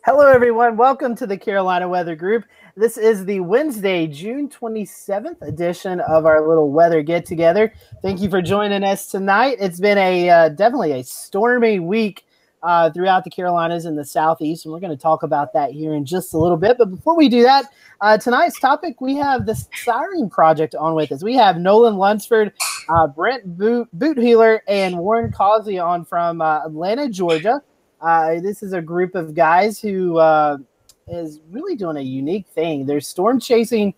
Hello, everyone. Welcome to the Carolina Weather Group. This is the Wednesday, June 27th edition of our little weather get-together. Thank you for joining us tonight. It's been a definitely a stormy week throughout the Carolinas and the Southeast, and we're going to talk about that here in just a little bit. But before we do that, tonight's topic, we have the Sirens Project on with us. We have Nolan Lunsford, Brent Boothealer, and Warren Causey on from Atlanta, Georgia. This is a group of guys who is really doing a unique thing. They're storm chasing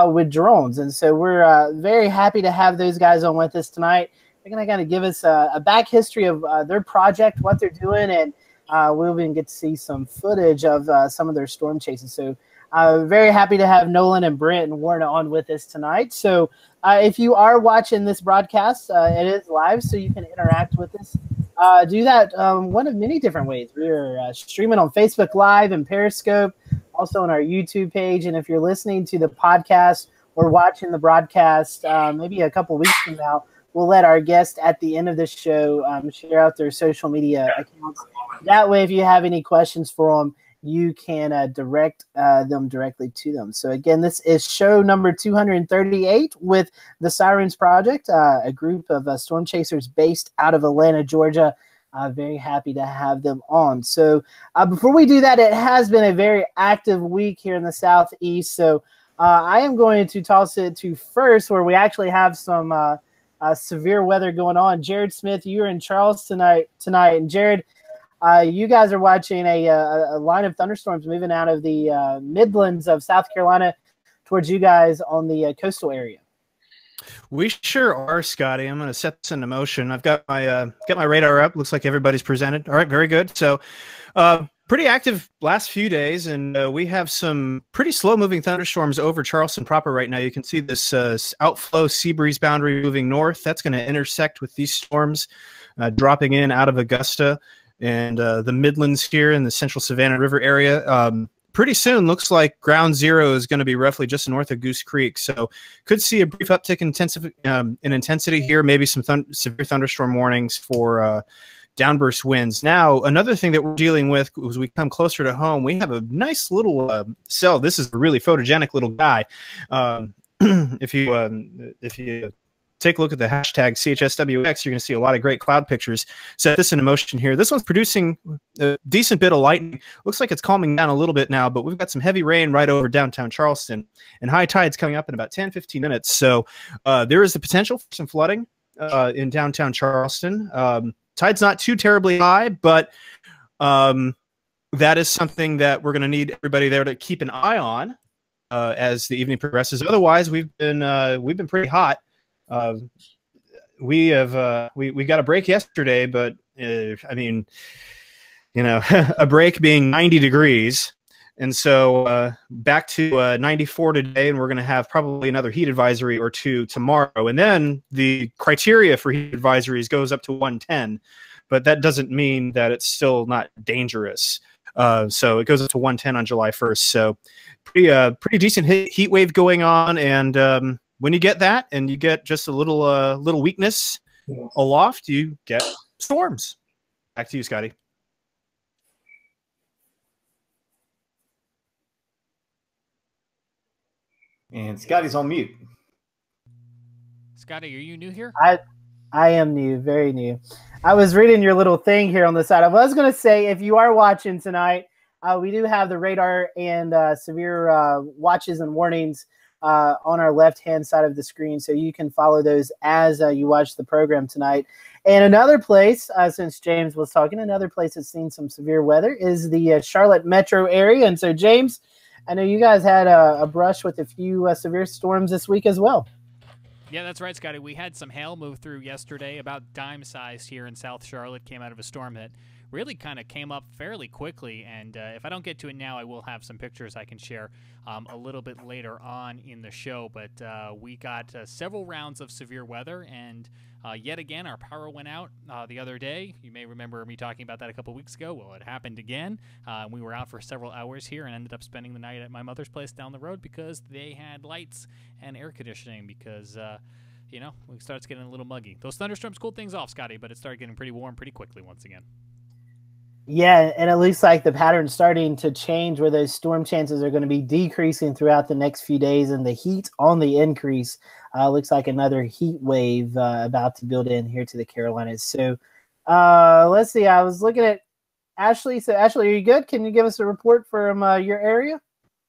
with drones. And so we're very happy to have those guys on with us tonight. They're going to kind of give us a back history of their project, what they're doing, and we'll even get to see some footage of some of their storm chases. So very happy to have Nolan and Brent and Warren on with us tonight. So if you are watching this broadcast, it is live, so you can interact with us. Do that one of many different ways. We're streaming on Facebook Live and Periscope, also on our YouTube page. And if you're listening to the podcast or watching the broadcast, maybe a couple weeks from now, we'll let our guests at the end of this show share out their social media accounts. That way, if you have any questions for them, you can direct them directly to them. So again, this is show number 238 with the Sirens Project, a group of storm chasers based out of Atlanta, Georgia. Very happy to have them on. So before we do that, it has been a very active week here in the Southeast. So I am going to toss it to first, where we actually have some severe weather going on. Jared Smith, you're in Charles tonight. And Jared, you guys are watching a line of thunderstorms moving out of the Midlands of South Carolina towards you guys on the coastal area. We sure are, Scotty. I'm going to set this into motion. I've got my radar up. Looks like everybody's presented. All right, very good. So pretty active last few days, and we have some pretty slow-moving thunderstorms over Charleston proper right now. You can see this outflow sea breeze boundary moving north. That's going to intersect with these storms dropping in out of Augusta and the Midlands here in the central Savannah River area. Pretty soon, looks like ground zero is going to be roughly just north of Goose Creek. So could see a brief uptick in intensity here, maybe some severe thunderstorm warnings for downburst winds. Now, another thing that we're dealing with as we come closer to home, we have a nice little cell. This is a really photogenic little guy. If you take a look at the hashtag CHSWX, you're going to see a lot of great cloud pictures. Set this into motion here. This one's producing a decent bit of lightning. Looks like it's calming down a little bit now, but we've got some heavy rain right over downtown Charleston, and high tide's coming up in about 10-15 minutes. So there is the potential for some flooding in downtown Charleston. Tide's not too terribly high, but that is something that we're going to need everybody there to keep an eye on as the evening progresses. Otherwise, we've been pretty hot. We got a break yesterday, but I mean, you know, a break being 90 degrees. And so back to 94 today, and we're going to have probably another heat advisory or two tomorrow. And then the criteria for heat advisories goes up to 110, but that doesn't mean that it's still not dangerous. So it goes up to 110 on July 1st. So pretty decent heat wave going on. And when you get that, and you get just a little weakness aloft, you get storms. Back to you, Scotty. And Scotty's on mute. Scotty, are you new here? I am new, very new. I was reading your little thing here on the side. I was going to say, if you are watching tonight, we do have the radar and severe watches and warnings on our left-hand side of the screen, so you can follow those as you watch the program tonight. And another place, since James was talking, another place that's seen some severe weather is the Charlotte metro area. And so, James, I know you guys had a brush with a few severe storms this week as well. Yeah, that's right, Scotty. We had some hail move through yesterday, about dime-sized here in South Charlotte. Came out of a storm that really kind of came up fairly quickly, and if I don't get to it now, I will have some pictures I can share a little bit later on in the show. But we got several rounds of severe weather, and yet again, our power went out the other day. You may remember me talking about that a couple weeks ago. Well, it happened again. We were out for several hours here and ended up spending the night at my mother's place down the road because they had lights and air conditioning because you know, it starts getting a little muggy. Those thunderstorms cooled things off, Scotty, but it started getting pretty warm pretty quickly once again. Yeah, and it looks like the pattern's starting to change where those storm chances are going to be decreasing throughout the next few days and the heat on the increase. Looks like another heat wave about to build in here to the Carolinas. So let's see. I was looking at Ashley. So Ashley, are you good? Can you give us a report from your area?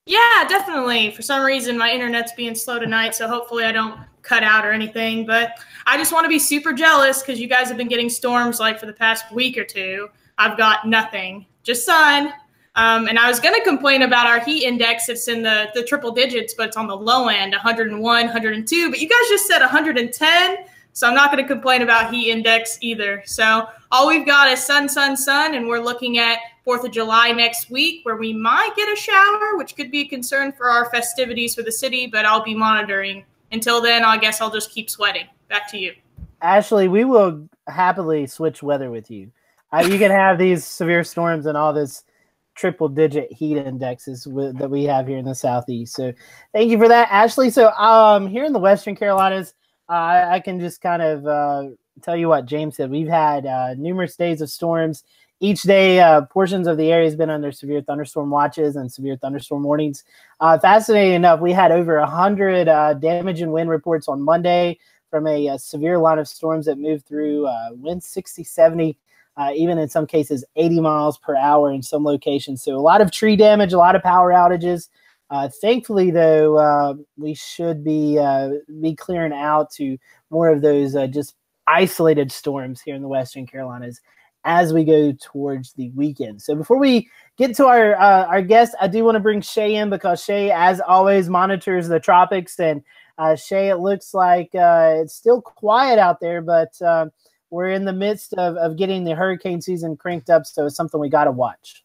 Yeah, definitely. For some reason, my internet's being slow tonight, so hopefully I don't cut out or anything. But I just want to be super jealous because you guys have been getting storms like for the past week or two. I've got nothing, just sun. And I was going to complain about our heat index. It's in the triple digits, but it's on the low end, 101, 102. But you guys just said 110, so I'm not going to complain about heat index either. So all we've got is sun, sun, sun, and we're looking at 4th of July next week where we might get a shower, which could be a concern for our festivities for the city, but I'll be monitoring. Until then, I guess I'll just keep sweating. Back to you. Ashley, we will happily switch weather with you. You can have these severe storms and all this triple-digit heat indexes that we have here in the Southeast. So thank you for that, Ashley. So here in the Western Carolinas, I can just kind of tell you what James said. We've had numerous days of storms. Each day, portions of the area has been under severe thunderstorm watches and severe thunderstorm warnings. Fascinating enough, we had over 100 damage and wind reports on Monday from a severe line of storms that moved through winds 60, 70, even in some cases 80 miles per hour in some locations. So a lot of tree damage, a lot of power outages. Thankfully, though, we should be clearing out to more of those just isolated storms here in the Western Carolinas as we go towards the weekend. So before we get to our guest, I do want to bring Shay in because Shay, as always, monitors the tropics. And Shay, it looks like it's still quiet out there, but we're in the midst of getting the hurricane season cranked up, so it's something we got to watch.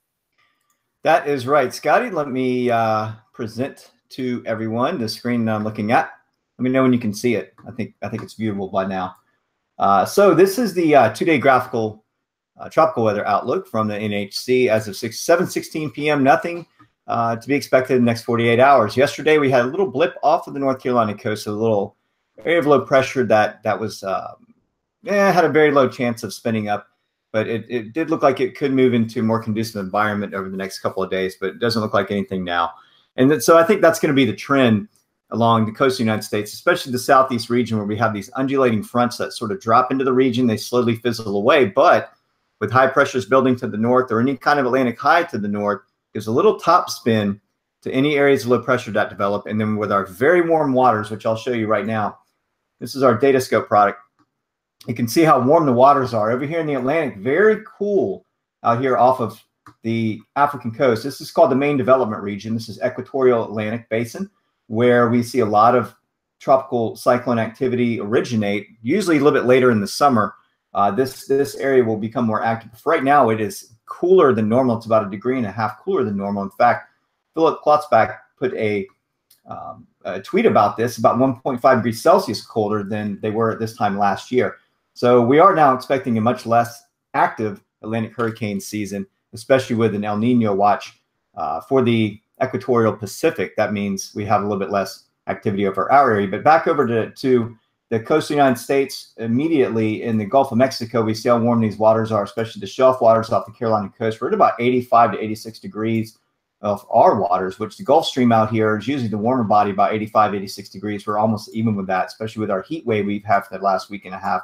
That is right. Scotty, let me present to everyone the screen I'm looking at. Let me know when you can see it. I think it's viewable by now. So this is the 2-day graphical tropical weather outlook from the NHC as of 7:16 p.m. Nothing to be expected in the next 48 hours. Yesterday, we had a little blip off of the North Carolina coast, a little area of low pressure that was had a very low chance of spinning up, but it did look like it could move into a more conducive environment over the next couple of days, but it doesn't look like anything now. And so I think that's going to be the trend along the coast of the United States, especially the southeast region where we have these undulating fronts that sort of drop into the region. They slowly fizzle away, but with high pressures building to the north or any kind of Atlantic high to the north, gives a little top spin to any areas of low pressure that develop. And then with our very warm waters, which I'll show you right now, this is our Datascope product. You can see how warm the waters are over here in the Atlantic. Very cool out here off of the African coast. This is called the main development region. This is equatorial Atlantic basin, where we see a lot of tropical cyclone activity originate, usually a little bit later in the summer. This area will become more active. For right now, it is cooler than normal. It's about 1.5 degrees cooler than normal. In fact, Philip Klotzbach put a tweet about this, about 1.5 degrees Celsius colder than they were at this time last year. So we are now expecting a much less active Atlantic hurricane season, especially with an El Nino watch for the equatorial Pacific. That means we have a little bit less activity over our area. But back over to the coast of the United States, immediately in the Gulf of Mexico, we see how warm these waters are, especially the shelf waters off the Carolina coast. We're at about 85 to 86 degrees of our waters, which the Gulf Stream out here is usually the warmer body, about 85, 86 degrees. We're almost even with that, especially with our heat wave we've had for the last week and a half.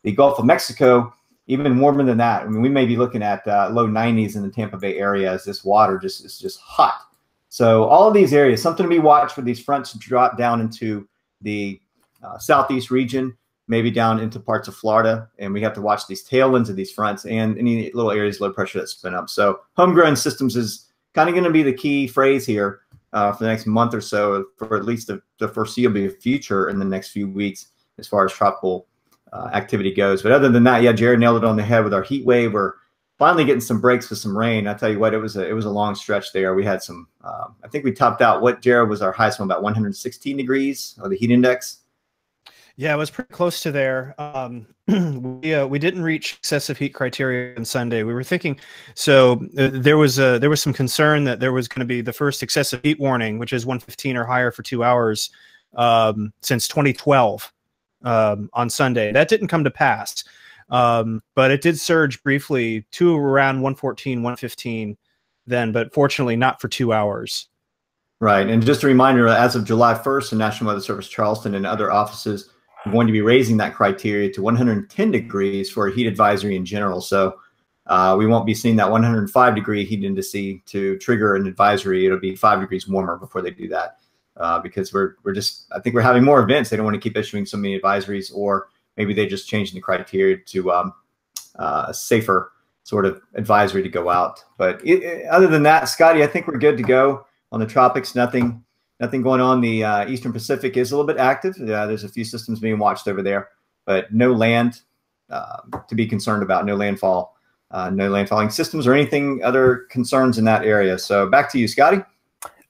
The Gulf of Mexico, even warmer than that. I mean, we may be looking at low 90s in the Tampa Bay area as this water is just hot. So all of these areas, something to be watched for these fronts to drop down into the southeast region, maybe down into parts of Florida. And we have to watch these tailwinds of these fronts and any little areas of low pressure that spin up. So homegrown systems is kind of going to be the key phrase here for the next month or so, for at least the foreseeable future in the next few weeks as far as tropical activity goes. But other than that, yeah, Jared nailed it on the head with our heat wave. We're finally getting some breaks with some rain. I tell you what, it was a long stretch there. We had some, I think we topped out what, Jared, was our highest one, about 116 degrees of the heat index. Yeah, it was pretty close to there. We didn't reach excessive heat criteria on Sunday. We were thinking, so there was some concern that there was going to be the first excessive heat warning, which is 115 or higher for 2 hours since 2012 on Sunday. That didn't come to pass. But it did surge briefly to around 114, 115 then, but fortunately not for 2 hours. Right. And just a reminder, as of July 1st, the National Weather Service Charleston and other offices are going to be raising that criteria to 110 degrees for a heat advisory in general. So we won't be seeing that 105-degree heat indice to trigger an advisory. It'll be 5 degrees warmer before they do that, because I think we're having more events. They don't want to keep issuing so many advisories, or maybe they just changing the criteria to a safer sort of advisory to go out. But other than that, Scotty, I think we're good to go on the tropics. Nothing going on. The Eastern Pacific is a little bit active. There's a few systems being watched over there, but no land to be concerned about. No landfall. No landfalling systems or anything other concerns in that area. So back to you, Scotty.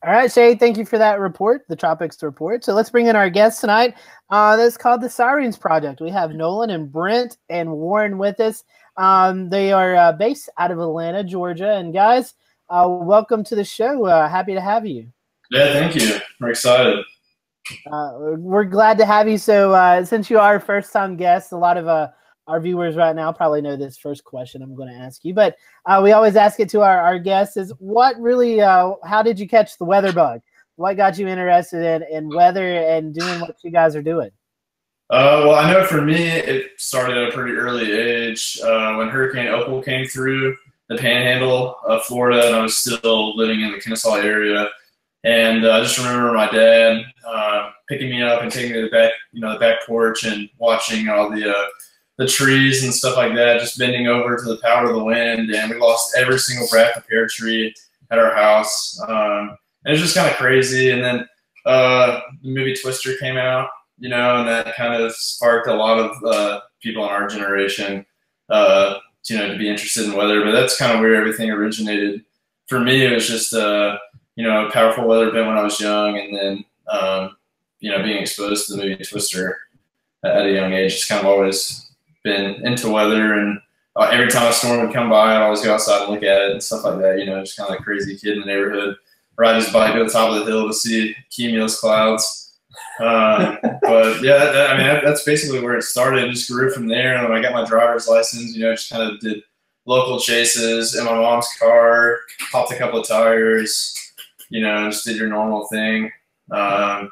All right, Shay, thank you for that report, the Tropics report. So let's bring in our guests tonight. That's called the Sirens Project. We have Nolan and Brent and Warren with us. They are based out of Atlanta, Georgia. And guys, welcome to the show. Happy to have you. Yeah, thank you. We're excited. We're glad to have you. So since you are first-time guests, a lot of our viewers right now probably know this first question I'm going to ask you, but we always ask it to our guests is what really, how did you catch the weather bug? What got you interested in weather and doing what you guys are doing? Well, I know for me, it started at a pretty early age when Hurricane Opal came through the panhandle of Florida, and I was still living in the Kennesaw area. And I just remember my dad picking me up and taking me to the back porch and watching all the trees and stuff like that, just bending over to the power of the wind, and we lost every single breath of pear tree at our house. And it was just kind of crazy. And then the movie Twister came out, and that kind of sparked a lot of people in our generation, to be interested in weather. But that's kind of where everything originated. For me, it was just, a powerful weather event when I was young, and then, being exposed to the movie Twister at a young age. It's kind of always been into weather, and every time a storm would come by, I'd always go outside and look at it and stuff like that. Just kind of a crazy kid in the neighborhood, ride his bike to the top of the hill to see cumulus clouds. But yeah, that's basically where it started. It just grew from there. And when I got my driver's license, just kind of did local chases in my mom's car, popped a couple of tires, just did your normal thing. That's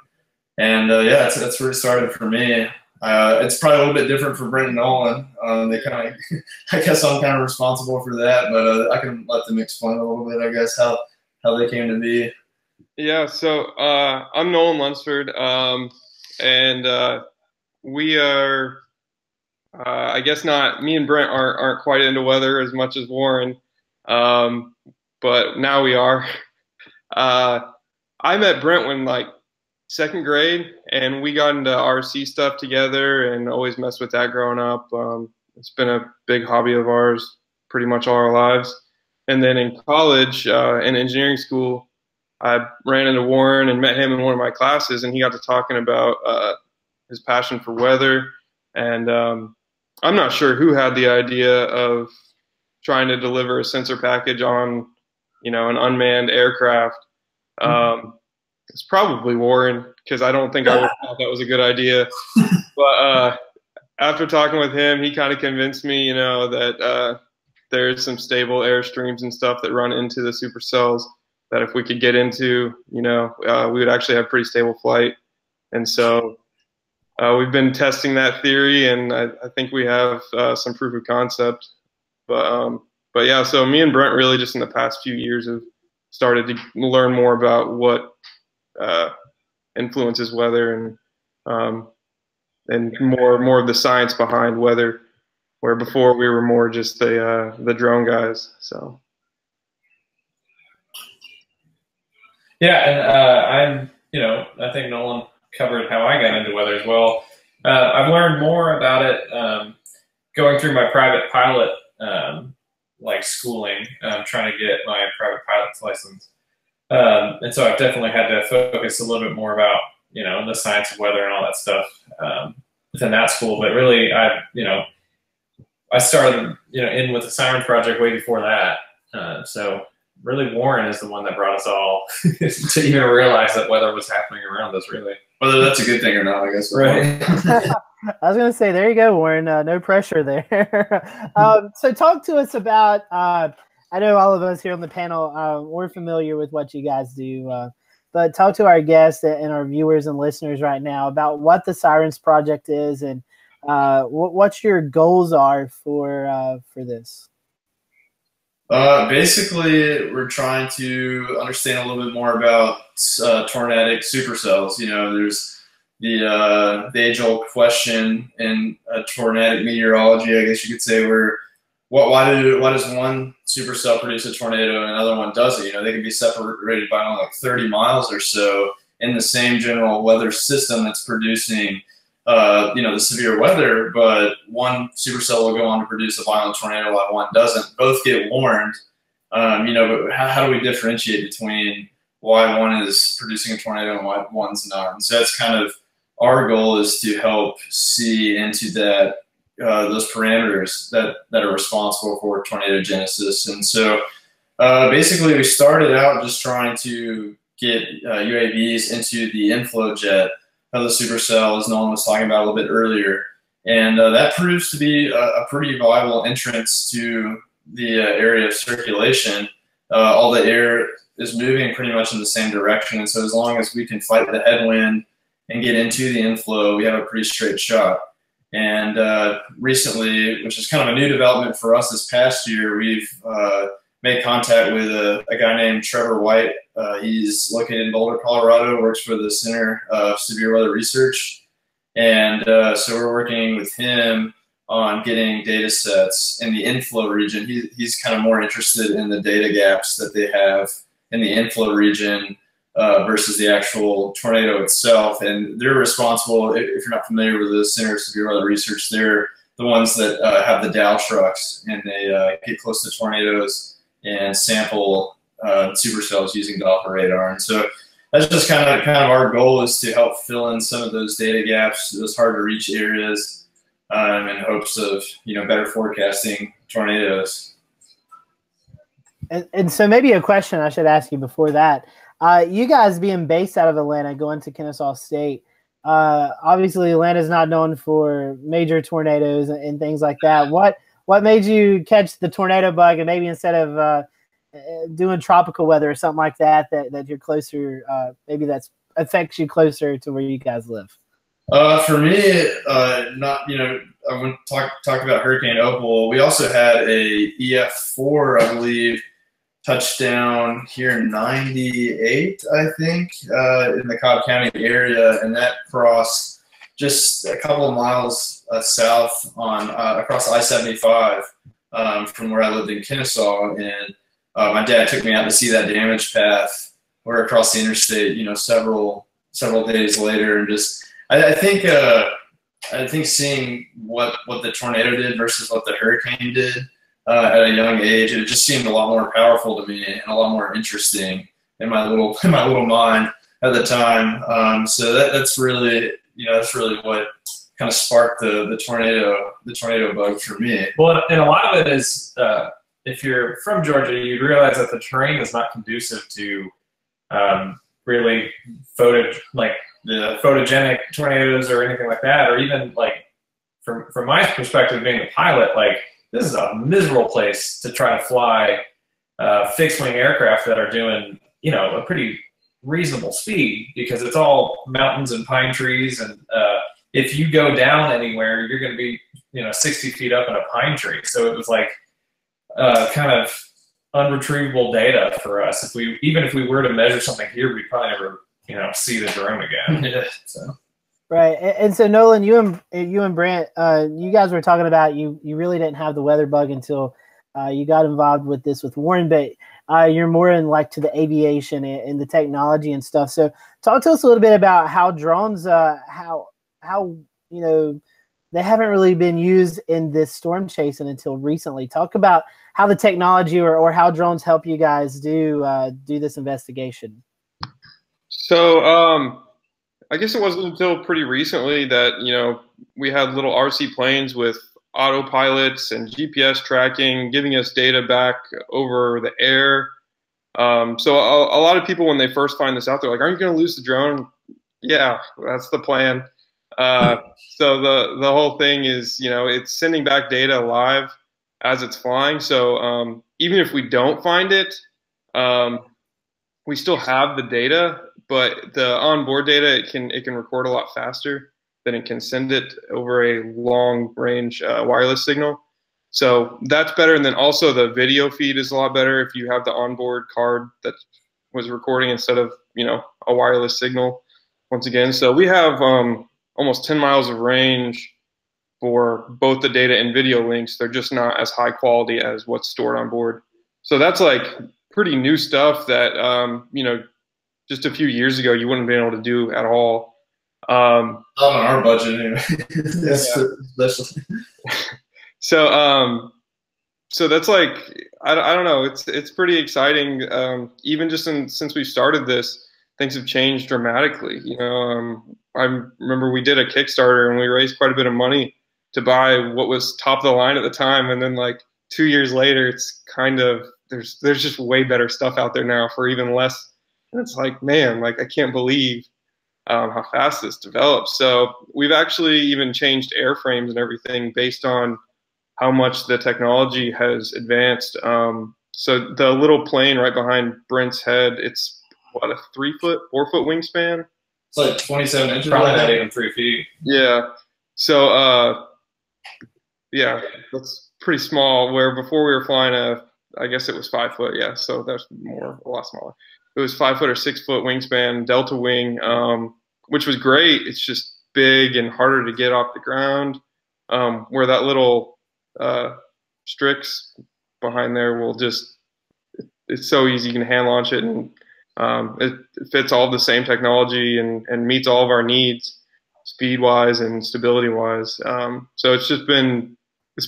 where it started for me. It's probably a little bit different for Brent and Nolan. They kind of, I guess I'm kind of responsible for that, but I can let them explain a little bit, I guess, how they came to be. Yeah, so I'm Nolan Lunsford, and we are, I guess not, me and Brent aren't quite into weather as much as Warren, but now we are. I met Brent when second grade, and we got into RC stuff together and always messed with that growing up. It's been a big hobby of ours pretty much all our lives. And then in college, in engineering school, I ran into Warren and met him in one of my classes, and he got to talking about his passion for weather. And I'm not sure who had the idea of trying to deliver a sensor package on, an unmanned aircraft. It's probably Warren, because I don't think I would have thought that was a good idea. But after talking with him, he kind of convinced me, that there's some stable airstreams and stuff that run into the supercells that if we could get into, we would actually have pretty stable flight. And so we've been testing that theory, and I think we have some proof of concept. But yeah, so me and Brent really just in the past few years have started to learn more about what influences weather and more of the science behind weather, where before we were more just the drone guys. So yeah, and I think Nolan covered how I got into weather as well. I've learned more about it going through my private pilot schooling, trying to get my private pilot's license. And so I've definitely had to focus a little bit more about, the science of weather and all that stuff within that school. But really, I started, in with the Sirens Project way before that. So really, Warren is the one that brought us all to even realize that weather was happening around us, really. Whether that's a good thing or not, I guess. Right. I was going to say, there you go, Warren. No pressure there. So talk to us about, I know all of us here on the panel, we're familiar with what you guys do, but talk to our guests and our viewers and listeners right now about what the Sirens Project is and what your goals are for this. Basically, we're trying to understand a little bit more about tornadic supercells. You know, there's the age-old question in tornadic meteorology, I guess you could say, where why does one supercell produce a tornado and another one doesn't? You know, they can be separated by only like 30 miles or so in the same general weather system that's producing you know, the severe weather, but one supercell will go on to produce a violent tornado while one doesn't. Both get warned, you know, but how do we differentiate between why one is producing a tornado and why one's not? And so that's kind of our goal, is to help see into that, those parameters that are responsible for tornadogenesis. And so basically we started out just trying to get UAVs into the inflow jet of the supercell, as Nolan was talking about a little bit earlier. And that proves to be a pretty viable entrance to the area of circulation. All the air is moving pretty much in the same direction. And so as long as we can fight the headwind and get into the inflow, we have a pretty straight shot. And recently, which is kind of a new development for us this past year, we've made contact with a guy named Trevor White. He's located in Boulder, Colorado, works for the Center of Severe Weather Research. And so we're working with him on getting data sets in the inflow region. He's kind of more interested in the data gaps that they have in the inflow region versus the actual tornado itself. And they're responsible, if you're not familiar with the Center of Severe Weather Research, they're the ones that have the Dow trucks, and they get close to tornadoes and sample supercells using Doppler radar. And so that's just kind of our goal, is to help fill in some of those data gaps, those hard to reach areas, in hopes of, you know, better forecasting tornadoes. And so maybe a question I should ask you before that. You guys being based out of Atlanta, going to Kennesaw State, obviously Atlanta's not known for major tornadoes and things like that. What made you catch the tornado bug, and maybe instead of doing tropical weather or something like that you're closer, maybe that affects you closer to where you guys live? For me, not, you know, I want to talk about Hurricane Opal. We also had a EF4, I believe, touchdown here in 98, I think, in the Cobb County area, and that crossed just a couple of miles south on across I-75 from where I lived in Kennesaw. And my dad took me out to see that damage path or across the interstate, you know, several days later. And just I think seeing what the tornado did versus what the hurricane did at a young age, it just seemed a lot more powerful to me and a lot more interesting in my little mind at the time. So that's really, you know, that's really what kind of sparked the tornado bug for me. Well, and a lot of it is, if you're from Georgia, you realize that the terrain is not conducive to really photogenic tornadoes or anything like that, or even like from my perspective, being a pilot, like this is a miserable place to try to fly fixed wing aircraft that are doing, you know, a pretty reasonable speed, because it's all mountains and pine trees, and if you go down anywhere, you're going to be, you know, 60 feet up in a pine tree. So it was like kind of unretrievable data for us. Even if we were to measure something here, we'd probably never, you know, see the drone again. Yeah. So. Right. And so Nolan, you and Brant, you guys were talking about you really didn't have the weather bug until you got involved with this with Warren, but you're more in like to the aviation and the technology and stuff. So talk to us a little bit about how drones, how you know, they haven't really been used in this storm chasing until recently. Talk about how the technology or how drones help you guys do this investigation. So I guess it wasn't until pretty recently that, you know, we had little RC planes with autopilots and GPS tracking, giving us data back over the air. So a lot of people, when they first find this out, they're like, aren't you going to lose the drone? Yeah, that's the plan. So the whole thing is, it's sending back data live as it's flying. So even if we don't find it, we still have the data, but the onboard data, it can record a lot faster than it can send it over a long range wireless signal. So that's better. And then also the video feed is a lot better if you have the onboard card that was recording instead of, a wireless signal once again. So we have almost 10 miles of range for both the data and video links. They're just not as high quality as what's stored on board. So that's like pretty new stuff that, just a few years ago, you wouldn't have been able to do at all. Not on our budget anyway. Especially. So that's like, I don't know. It's pretty exciting. Even just since we started this, things have changed dramatically. I remember we did a Kickstarter and we raised quite a bit of money to buy what was top of the line at the time. And then like 2 years later, it's kind of, there's just way better stuff out there now for even less. And it's like, man, like I can't believe how fast this developed. So we've actually even changed airframes and everything based on how much the technology has advanced. So the little plane right behind Brent's head, it's what, a 4 foot wingspan? It's like 27 inches. Probably not even 3 feet. Yeah. So yeah, that's pretty small. Where before we were flying I guess it was 5 foot. Yeah. So that's a lot smaller. It was 5 foot or 6 foot wingspan, Delta wing, which was great. It's just big and harder to get off the ground. Where that little Strix behind there will just, it's so easy. You can hand launch it, and it fits all the same technology and meets all of our needs, speed wise and stability wise. So it's been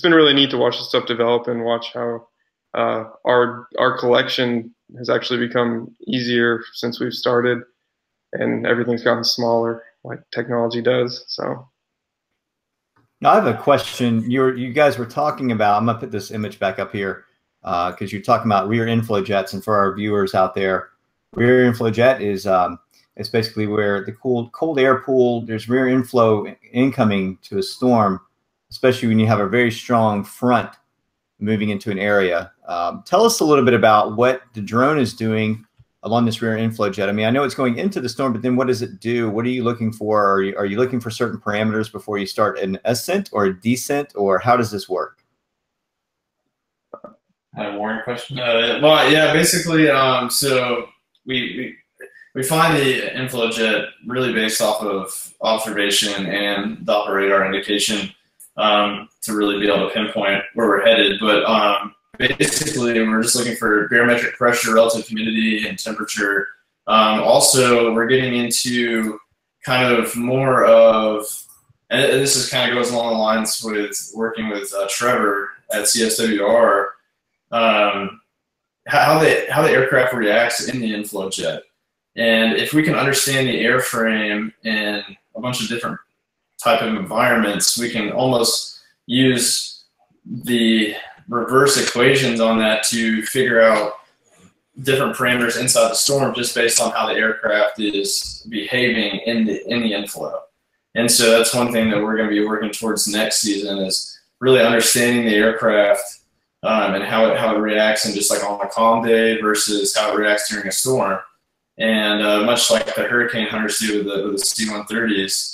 really neat to watch this stuff develop and watch how our collection has actually become easier since we've started, and everything's gotten smaller like technology does. So now I have a question. You guys were talking about, I'm gonna put this image back up here because you're talking about rear inflow jets, and for our viewers out there, rear inflow jet is it's basically where the cold air pool, there's rear inflow incoming to a storm, especially when you have a very strong front moving into an area. Tell us a little bit about what the drone is doing along this rear inflow jet. I mean, I know it's going into the storm, but then what does it do? What are you looking for? Are you looking for certain parameters before you start an ascent or a descent, or how does this work? A Warren question? Well, yeah, basically, so we find the inflow jet really based off of observation and Doppler radar indication to really be able to pinpoint where we're headed. But basically, we're just looking for barometric pressure, relative humidity, and temperature. Also, we're getting into kind of more of, and this is kind of goes along the lines with working with Trevor at CSWR, how the aircraft reacts in the inflow jet. And if we can understand the airframe in a bunch of different type of environments, we can almost use the reverse equations on that to figure out different parameters inside the storm just based on how the aircraft is behaving in the inflow. And so that's one thing that we're going to be working towards next season, is really understanding the aircraft and how it reacts, and just like on a calm day versus how it reacts during a storm. And much like the hurricane hunters do with the C-130s,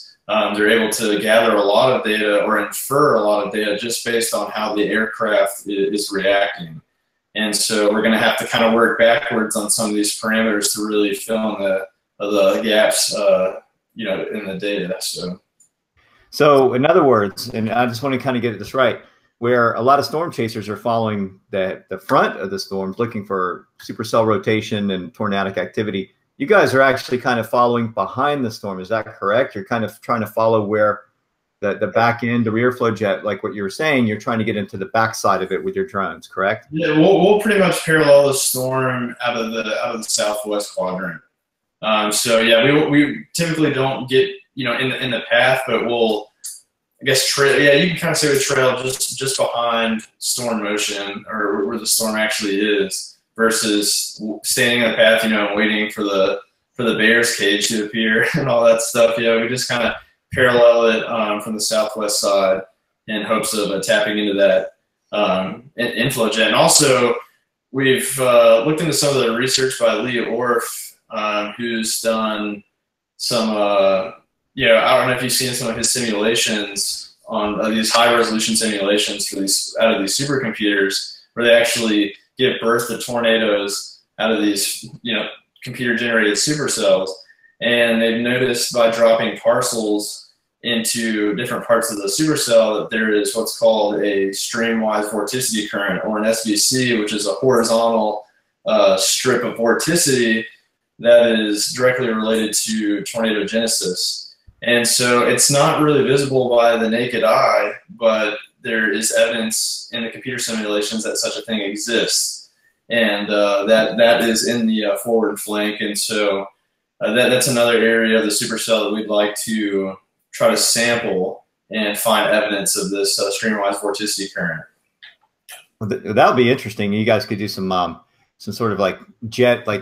they're able to gather a lot of data or infer a lot of data just based on how the aircraft is reacting. And so we're going to have to kind of work backwards on some of these parameters to really fill in the gaps, in the data. So in other words, and I just want to kind of get this right, where a lot of storm chasers are following the front of the storms, looking for supercell rotation and tornadic activity, you guys are actually kind of following behind the storm. Is that correct? You're kind of trying to follow where the back end, the rear flow jet, like what you were saying, you're trying to get into the backside of it with your drones, correct? Yeah, we'll pretty much parallel the storm out of the southwest quadrant. So yeah, we typically don't get in the path, but we'll, I guess, trail. Yeah, you can kind of say we trail just behind storm motion, or where the storm actually is, versus standing in the path, and waiting for the bear's cage to appear and all that stuff. We just kind of parallel it from the southwest side in hopes of tapping into that inflow jet. And also, we've looked into some of the research by Lee Orff, who's done some, I don't know if you've seen some of his simulations on these high-resolution simulations for these out of these supercomputers, where they actually give birth to tornadoes out of these, computer-generated supercells. And they've noticed by dropping parcels into different parts of the supercell that there is what's called a streamwise vorticity current, or an SVC, which is a horizontal strip of vorticity that is directly related to tornadogenesis. And so it's not really visible by the naked eye, but there is evidence in the computer simulations that such a thing exists. And that is in the forward flank. And so that's another area of the supercell that we'd like to try to sample and find evidence of this streamwise vorticity current. Well, that would be interesting. You guys could do some sort of like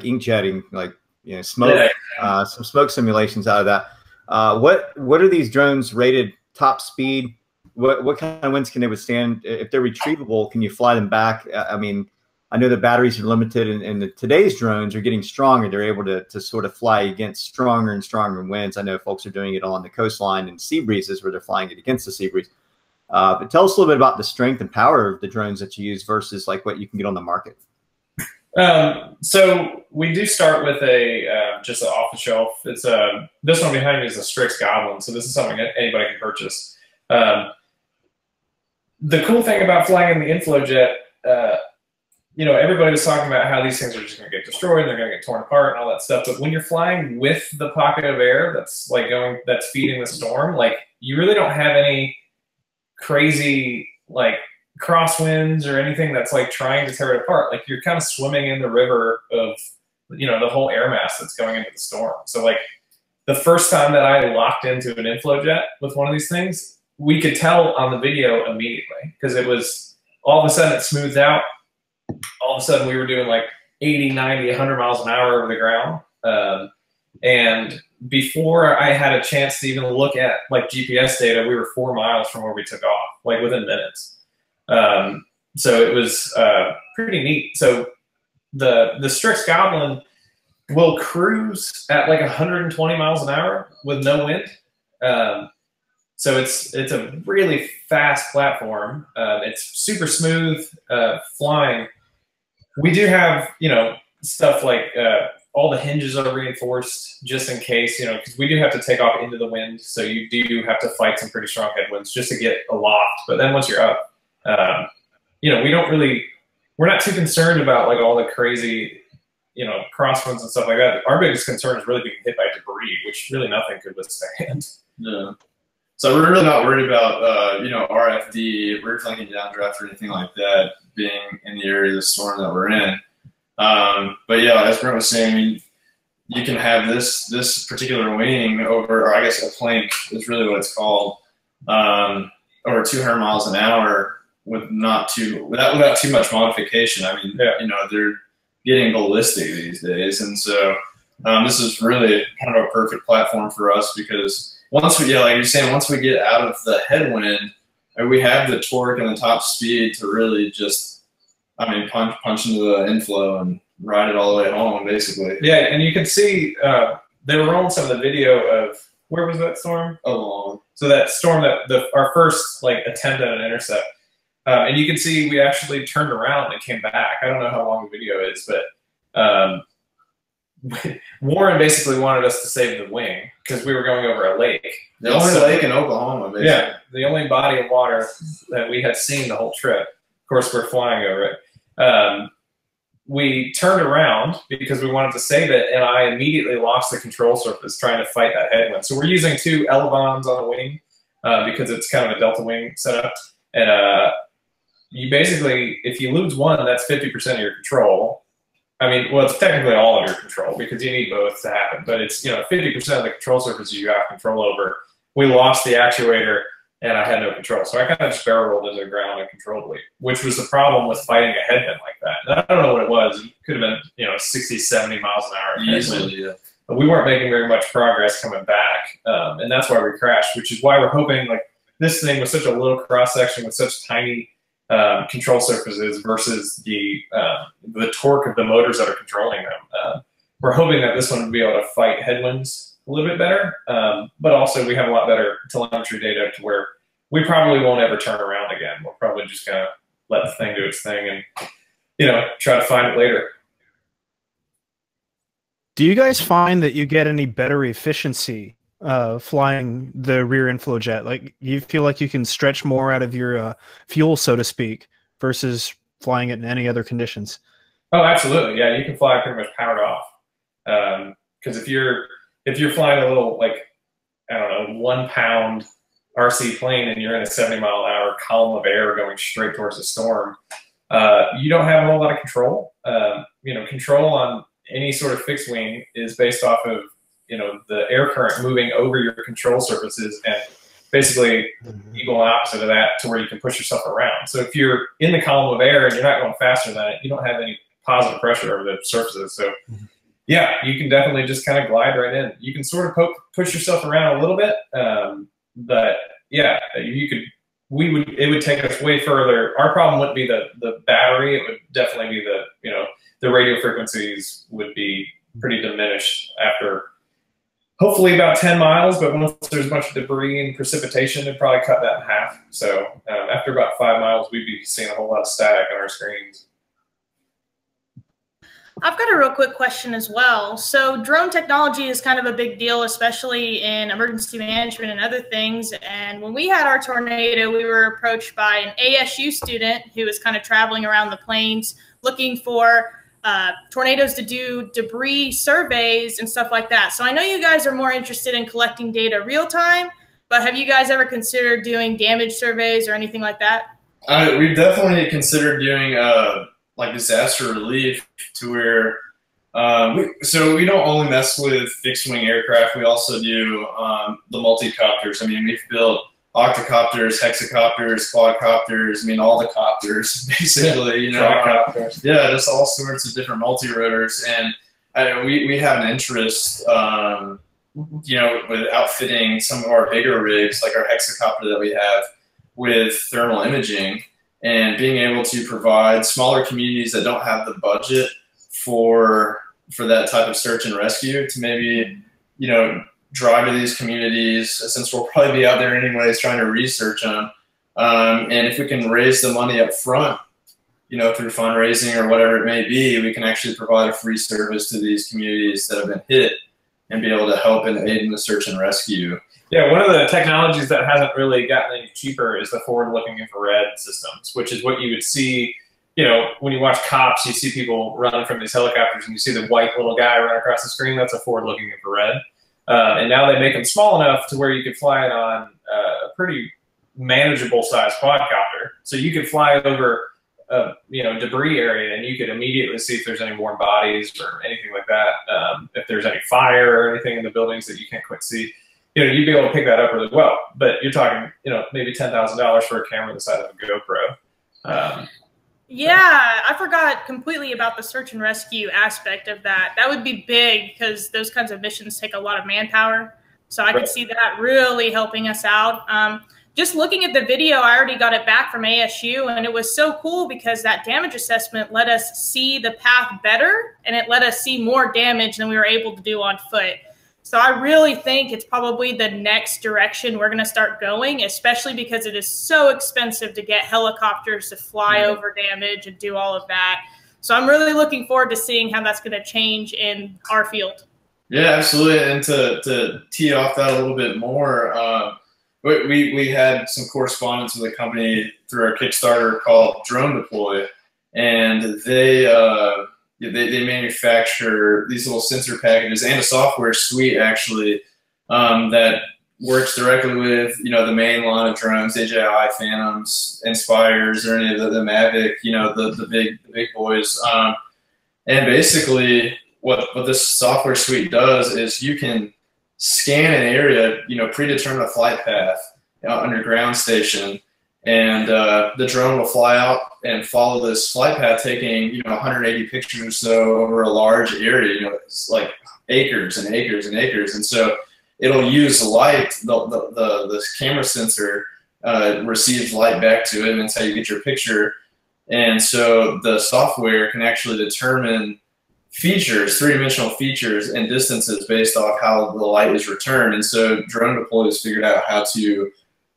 ink jetting, smoke, some smoke simulations out of that. What are these drones rated top speed? What kind of winds can they withstand? If they're retrievable, can you fly them back? I know the batteries are limited, and today's drones are getting stronger. They're able to sort of fly against stronger and stronger winds. I know folks are doing it along the coastline and sea breezes where they're flying it against the sea breeze. But tell us a little bit about the strength and power of the drones that you use versus like what you can get on the market. So we do start with just an off the shelf. It's this one behind me is a Strix Goblin, so this is something that anybody can purchase. The cool thing about flying in the inflow jet, everybody was talking about how these things are just going to get destroyed and they're going to get torn apart and all that stuff. But when you're flying with the pocket of air that's that's feeding the storm, you really don't have any crazy crosswinds or anything that's trying to tear it apart. You're kind of swimming in the river of, the whole air mass that's going into the storm. So the first time that I locked into an inflow jet with one of these things, we could tell on the video immediately, because it was all of a sudden it smoothed out. All of a sudden we were doing 80, 90, 100 miles an hour over the ground. And before I had a chance to even look at GPS data, we were 4 miles from where we took off, within minutes. So it was pretty neat. So the Strix Goblin will cruise at 120 miles an hour with no wind. So it's a really fast platform. It's super smooth flying. We do have, stuff all the hinges are reinforced just in case, because we do have to take off into the wind. So you do have to fight some pretty strong headwinds just to get aloft. But then once you're up, we're not too concerned about all the crazy, crosswinds and stuff like that. Our biggest concern is really being hit by debris, which really nothing could withstand. Yeah. So we're really not worried about, RFD, rear flanking downdraft, or anything like that being in the area of the storm that we're in. But yeah, as Brent was saying, you can have this particular wing over, or I guess a plank is really what it's called, over 200 miles an hour without too much modification. They're getting ballistic these days, and so this is really kind of a perfect platform for us, because once we, like you're saying, once we get out of the headwind, we have the torque and the top speed to really just, punch into the inflow and ride it all the way home, basically. Yeah, and you can see they were rolling some of the video of, where was that storm? Oh, so that storm, our first attempt at an intercept, and you can see we actually turned around and came back. I don't know how long the video is, but Warren basically wanted us to save the wing because we were going over a lake. The only lake in Oklahoma, basically. Yeah, the only body of water that we had seen the whole trip. Of course, we're flying over it. We turned around because we wanted to save it, and I immediately lost the control surface trying to fight that headwind. So we're using 2 elevons on the wing because it's kind of a delta wing setup. And you basically, if you lose one, that's 50% of your control. It's technically all of your control because you need both to happen. But it's 50% of the control surface you have control over. We lost the actuator and I had no control. So I kind of just barrel rolled into the ground uncontrollably, which was the problem with fighting a headwind like that. And I don't know what it was. It could have been, 60, 70 miles an hour. Easily, yeah. But we weren't making very much progress coming back, and that's why we crashed, which is why we're hoping, like, this thing with such a little cross-section with such tiny control surfaces versus the torque of the motors that are controlling them. We're hoping that this one will be able to fight headwinds a little bit better, but also we have a lot better telemetry data to where we probably won't ever turn around again. We're probably just going to let the thing do its thing and, try to find it later. Do you guys find that you get any better efficiency flying the rear inflow jet? Like, you feel like you can stretch more out of your fuel, so to speak, versus flying it in any other conditions? Oh, absolutely. Yeah, you can fly pretty much powered off. Because if you're flying a little, like, I don't know, 1 pound RC plane and you're in a 70-mile-an-hour column of air going straight towards a storm, you don't have a whole lot of control. Control on any sort of fixed wing is based off of, the air current moving over your control surfaces and basically equal opposite of that to where you can push yourself around. So if you're in the column of air and you're not going faster than it, you don't have any positive pressure over the surfaces. So yeah, you can definitely just kind of glide right in. You can sort of push yourself around a little bit, but yeah, it would take us way further. Our problem wouldn't be the battery. It would definitely be the radio frequencies would be pretty diminished after hopefully about 10 miles, but once there's a bunch of debris and precipitation, it'd probably cut that in half. So after about 5 miles, we'd be seeing a whole lot of static on our screens. I've got a real quick question as well. So drone technology is kind of a big deal, especially in emergency management and other things. And when we had our tornado, we were approached by an ASU student who was kind of traveling around the plains looking for tornadoes to do debris surveys and stuff like that. So I know you guys are more interested in collecting data real time, but have you guys ever considered doing damage surveys or anything like that? We've definitely considered doing like disaster relief to where we don't only mess with fixed wing aircraft. We also do the multi-copters. I mean, we've built octocopters, hexacopters, quadcopters. I mean, all the copters basically. Tricopters. Yeah, just all sorts of different multi-rotors, and we have an interest, with outfitting some of our bigger rigs, like our hexacopter that we have, with thermal imaging, and being able to provide smaller communities that don't have the budget for that type of search and rescue to maybe, drive to these communities, since we'll probably be out there anyways trying to research them. And if we can raise the money up front, through fundraising or whatever it may be, we can actually provide a free service to these communities that have been hit and be able to help and aid in the search and rescue. Yeah, one of the technologies that hasn't really gotten any cheaper is the forward-looking infrared systems, which is what you would see, when you watch Cops, you see people running from these helicopters and you see the white little guy run across the screen. That's a forward-looking infrared. And now they make them small enough to where you could fly it on a pretty manageable size quadcopter. So you could fly over a debris area and you could immediately see if there's any warm bodies or anything like that. If there's any fire or anything in the buildings that you can't quite see, you'd be able to pick that up really well. But you're talking, maybe $10,000 for a camera the size of a GoPro. Yeah, I forgot completely about the search and rescue aspect of that. That would be big because those kinds of missions take a lot of manpower. So I could see that really helping us out. Just looking at the video, I already got it back from ASU, and it was so cool because that damage assessment let us see the path better, and it let us see more damage than we were able to do on foot. So I really think it's probably the next direction we're going to start going, especially because it is so expensive to get helicopters to fly over damage and do all of that. So I'm really looking forward to seeing how that's going to change in our field. Yeah, absolutely. And to tee off that a little bit more, we had some correspondence with a company through our Kickstarter called Drone Deploy, and they manufacture these little sensor packages and a software suite actually that works directly with the main line of drones, DJI Phantoms, Inspires, or any of the Mavic, the big boys. And basically, what this software suite does is you can scan an area, predetermine a flight path, underground station, and the drone will fly out and follow this flight path, taking 180 pictures or so over a large area. It's like acres and acres and acres, and so it'll use light. The camera sensor receives light back to it, and that's how you get your picture. And so the software can actually determine features, three-dimensional features and distances based off how the light is returned. And so Drone Deploy has figured out how to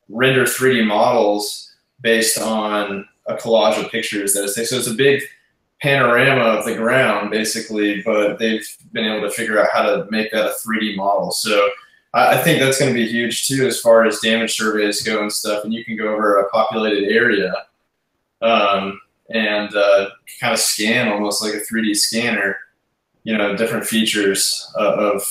render 3D models based on a collage of pictures that is taken. So it's a big panorama of the ground, basically, but they've been able to figure out how to make that a 3D model. So I think that's going to be huge, too, as far as damage surveys go and stuff. And you can go over a populated area and kind of scan almost like a 3D scanner, different features of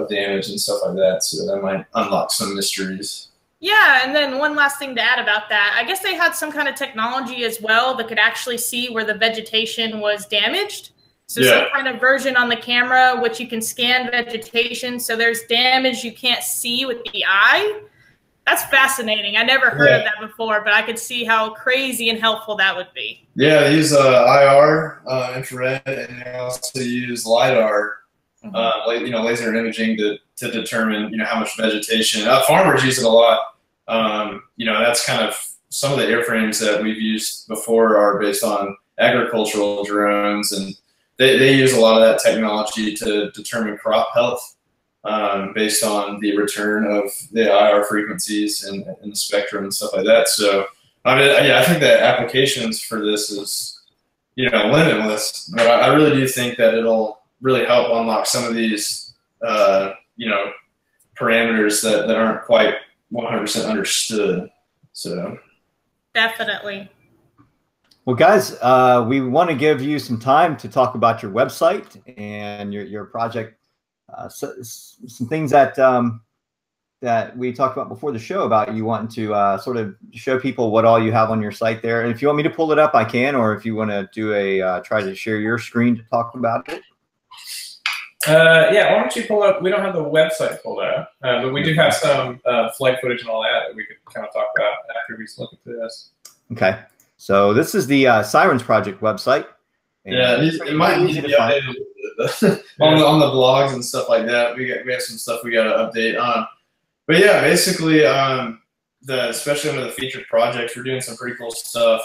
damage and stuff like that. So that might unlock some mysteries. Yeah, and then one last thing to add about that. I guess they had some kind of technology as well that could actually see where the vegetation was damaged. So some kind of version on the camera, which you can scan vegetation. So there's damage you can't see with the eye. That's fascinating. I never heard of that before, but I could see how crazy and helpful that would be. Yeah, they use IR, infrared, and they also use LiDAR, laser imaging to determine, how much vegetation. Farmers use it a lot. That's kind of some of the airframes that we've used before are based on agricultural drones, and they use a lot of that technology to determine crop health. Based on the return of the IR frequencies and the spectrum and stuff like that. So, I think the applications for this is, limitless. But I really do think that it'll really help unlock some of these, parameters that aren't quite 100% understood. So, definitely. Well, guys, we want to give you some time to talk about your website and your project. Some things that that we talked about before the show about you wanting to sort of show people what all you have on your site there. And if you want me to pull it up, I can, or if you want to do try to share your screen to talk about it. Yeah, why don't you pull up? We don't have the website pulled up, but we do have some flight footage and all that we could kind of talk about after we look at this. Okay, so this is the Sirens Project website. Yeah, it might need to be updated on the blogs and stuff like that. We have some stuff we got to update on. But yeah, basically, especially under the featured projects, we're doing some pretty cool stuff.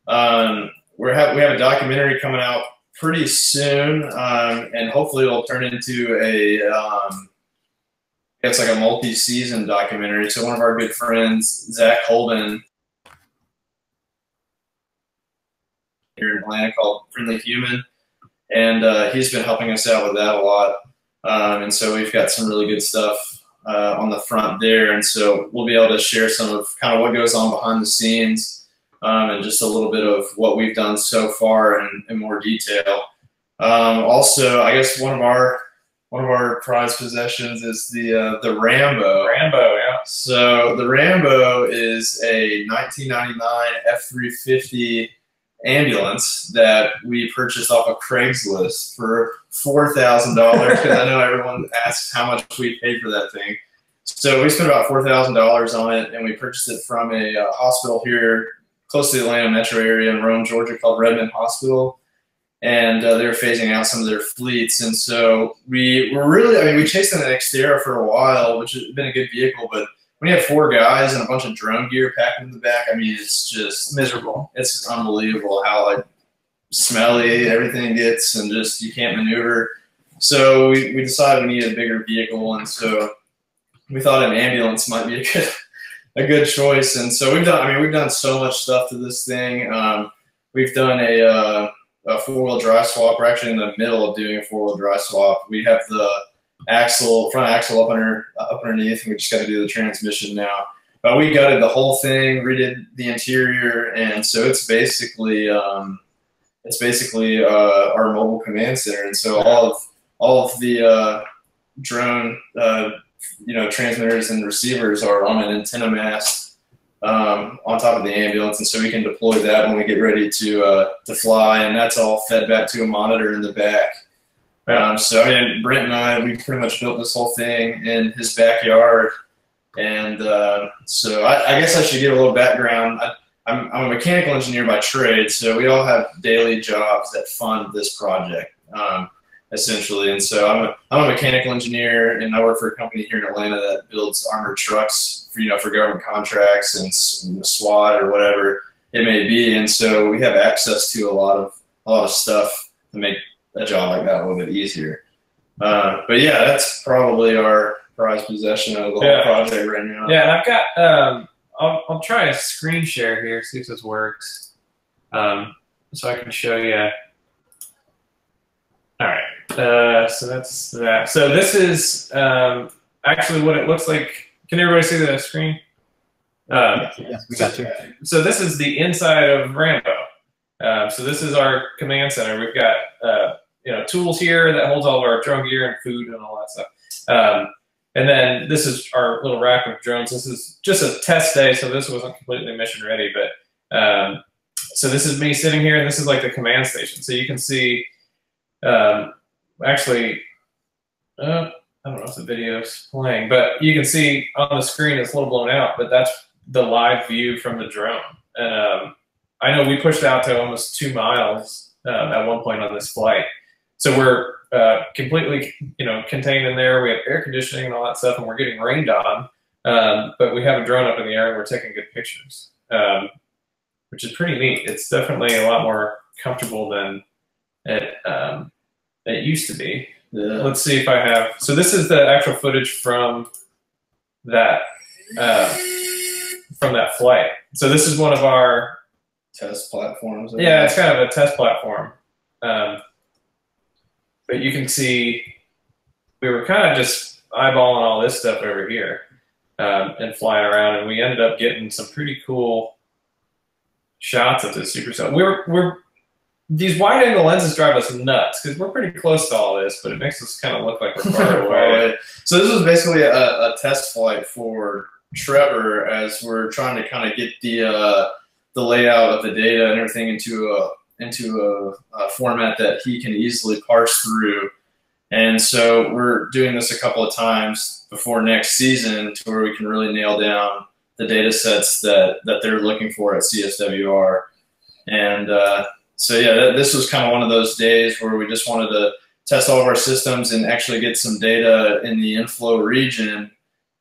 We have a documentary coming out pretty soon, and hopefully it'll turn into it's like a multi-season documentary. So one of our good friends, Zach Holden, here in Atlanta, called Friendly Human, and he's been helping us out with that a lot. And so we've got some really good stuff on the front there, and so we'll be able to share some of kind of what goes on behind the scenes, and just a little bit of what we've done so far in more detail. Also, I guess one of our prized possessions is the Rambo. Rambo, yeah. So the Rambo is a 1999 F-350 ambulance that we purchased off of Craigslist for $4,000, because I know everyone asks how much we paid for that thing. So we spent about $4,000 on it, and we purchased it from a hospital here close to the Atlanta metro area in Rome, Georgia, called Redmond Hospital. And they were phasing out some of their fleets. And so we chased an Xterra for a while, which has been a good vehicle, but when you have 4 guys and a bunch of drone gear packed in the back, I mean, it's just miserable. It's unbelievable how smelly everything gets, and just you can't maneuver. So we decided we needed a bigger vehicle, and so we thought an ambulance might be a good choice. And so we've done so much stuff to this thing. We've done a 4-wheel drive swap. We're actually in the middle of doing a 4-wheel drive swap. We have the front axle up underneath, and we just got to do the transmission now. But we gutted the whole thing, redid the interior, and so it's basically our mobile command center. And so all of the drone transmitters and receivers are on an antenna mast on top of the ambulance, and so we can deploy that when we get ready to fly, and that's all fed back to a monitor in the back. So Brent and I, we pretty much built this whole thing in his backyard. And so I guess I should give a little background. I'm a mechanical engineer by trade, so we all have daily jobs that fund this project, essentially. And so I'm a mechanical engineer, and I work for a company here in Atlanta that builds armored trucks for government contracts and SWAT or whatever it may be. And so we have access to a lot of stuff to make a job like that a little bit easier. But yeah, that's probably our prized possession of the whole project right now. Yeah, and I've got I'll try a screen share here, see if this works, so I can show you. All right, so that's that. So this is actually what it looks like. Can everybody see the screen? Yes, we got you. So this is the inside of Rambo. So this is our command center. We've got tools here that holds all of our drone gear and food and all that stuff. And then this is our little rack of drones. This is just a test day, so this wasn't completely mission ready. But so this is me sitting here, and this is like the command station. So you can see, actually, I don't know if the video's playing, but you can see on the screen it's a little blown out, but that's the live view from the drone. And I know we pushed out to almost 2 miles at one point on this flight. So we're completely, contained in there. We have air conditioning and all that stuff, and we're getting rained on. But we have a drone up in the air, and we're taking good pictures, which is pretty neat. It's definitely a lot more comfortable than it used to be. Yeah. Let's see if I have. So this is the actual footage from that flight. So this is one of our test platforms. Yeah, it's kind of a test platform. But you can see we were kind of just eyeballing all this stuff over here and flying around, and we ended up getting some pretty cool shots of this supercell. These wide-angle lenses drive us nuts because we're pretty close to all this, but it makes us kind of look like we're far away. So this was basically a test flight for Trevor as we're trying to kind of get the layout of the data and everything into a format that he can easily parse through. And so we're doing this a couple of times before next season to where we can really nail down the data sets that they're looking for at CSWR. And so yeah, this was kind of one of those days where we just wanted to test all of our systems and actually get some data in the inflow region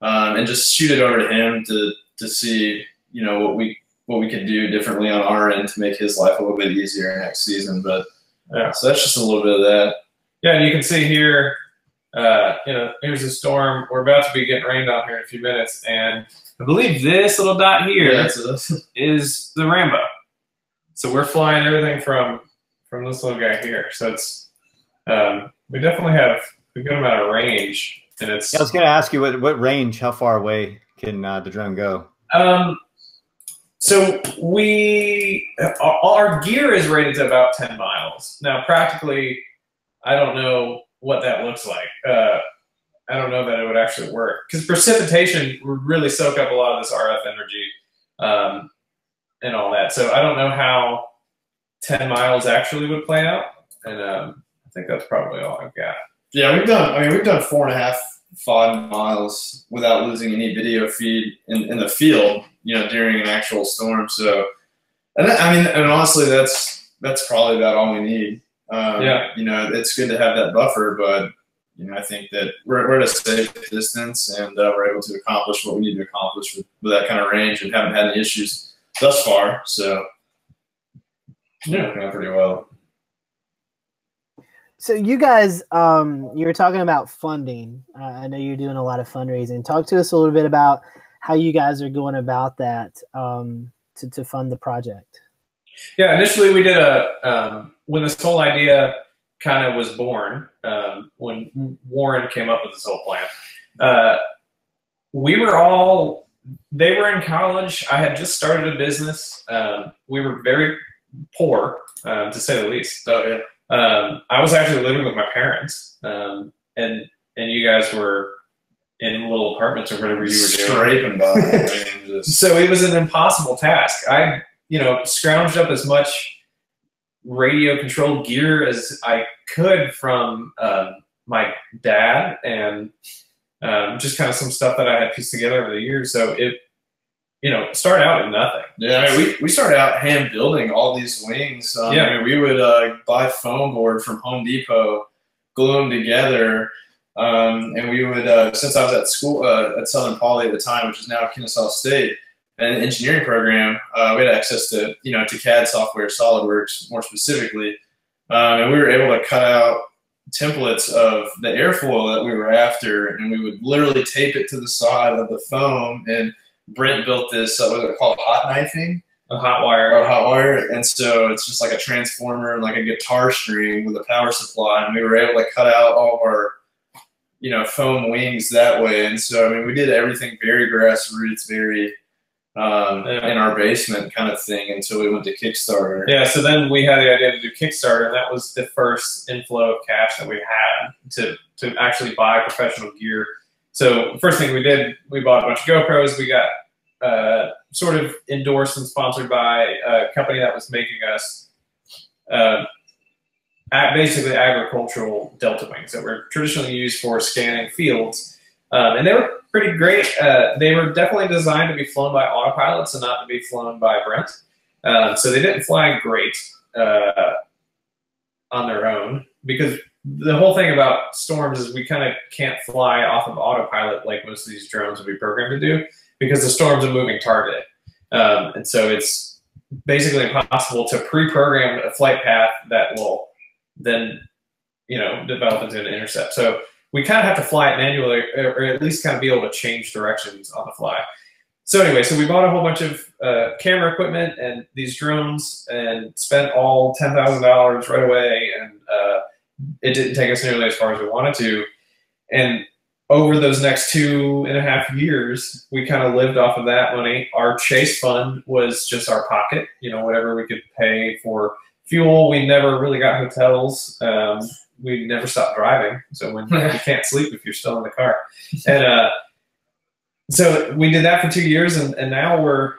and just shoot it over to him to see, what we could do differently on our end to make his life a little bit easier next season. But yeah, so that's just a little bit of that. Yeah, and you can see here, here's a storm. We're about to be getting rained on here in a few minutes, and I believe this little dot here is the Rambo. So we're flying everything from this little guy here. So it's we definitely have a good amount of range, and it's. Yeah, I was going to ask you what range, how far away can the drone go? So our gear is rated to about 10 miles. Now, practically, I don't know what that looks like. I don't know that it would actually work because precipitation would really soak up a lot of this RF energy and all that. So I don't know how 10 miles actually would play out. And I think that's probably all I've got. Yeah, we've done 4.5, 5 miles without losing any video feed in the field, during an actual storm. So, and honestly, that's probably about all we need. It's good to have that buffer, but I think that we're at a safe distance and we're able to accomplish what we need to accomplish with that kind of range and haven't had any issues thus far. So, going pretty well. So you guys, you were talking about funding. I know you're doing a lot of fundraising. Talk to us a little bit about how you guys are going about that to fund the project. Yeah, initially we did when this whole idea kind of was born, when Warren came up with this whole plan, they were in college. I had just started a business. We were very poor, to say the least. So, I was actually living with my parents, and you guys were in little apartments or whatever you were doing. Scraping by. So it was an impossible task. I, scrounged up as much radio controlled gear as I could from my dad and just kind of some stuff that I had pieced together over the years. So it, started out in nothing. Yeah, I mean, we started out hand building all these wings. I mean, we would buy foam board from Home Depot, glue them together, and we would, since I was at school at Southern Poly at the time, which is now Kennesaw State, and an engineering program, we had access to, to CAD software, SolidWorks more specifically, and we were able to cut out templates of the airfoil that we were after, and we would literally tape it to the side of the foam. And Brent built this, what is it called, hot knifing? A hot wire. Or hot wire. And so it's just like a transformer and like a guitar string with a power supply. And we were able to cut out all of our, foam wings that way. And so, I mean, we did everything very grassroots, very in our basement kind of thing until we went to Kickstarter. Yeah, so then we had the idea to do Kickstarter, and that was the first inflow of cash that we had to actually buy professional gear. So first thing we did, we bought a bunch of GoPros. We got sort of endorsed and sponsored by a company that was making us basically agricultural delta wings that were traditionally used for scanning fields. And they were pretty great. They were definitely designed to be flown by autopilots and not to be flown by Brent. So they didn't fly great on their own, because the whole thing about storms is we kind of can't fly off of autopilot like most of these drones would be programmed to do, because the storm's a moving target. And so it's basically impossible to pre-program a flight path that will then, develop into an intercept. So we kind of have to fly it manually, or at least kind of be able to change directions on the fly. So anyway, so we bought a whole bunch of camera equipment and these drones and spent all $10,000 right away. And it didn't take us nearly as far as we wanted to. And over those next 2.5 years, we kind of lived off of that money. Our chase fund was just our pocket, whatever we could pay for fuel. We never really got hotels. We never stopped driving. So when you can't sleep if you're still in the car. And so we did that for 2 years, and now we're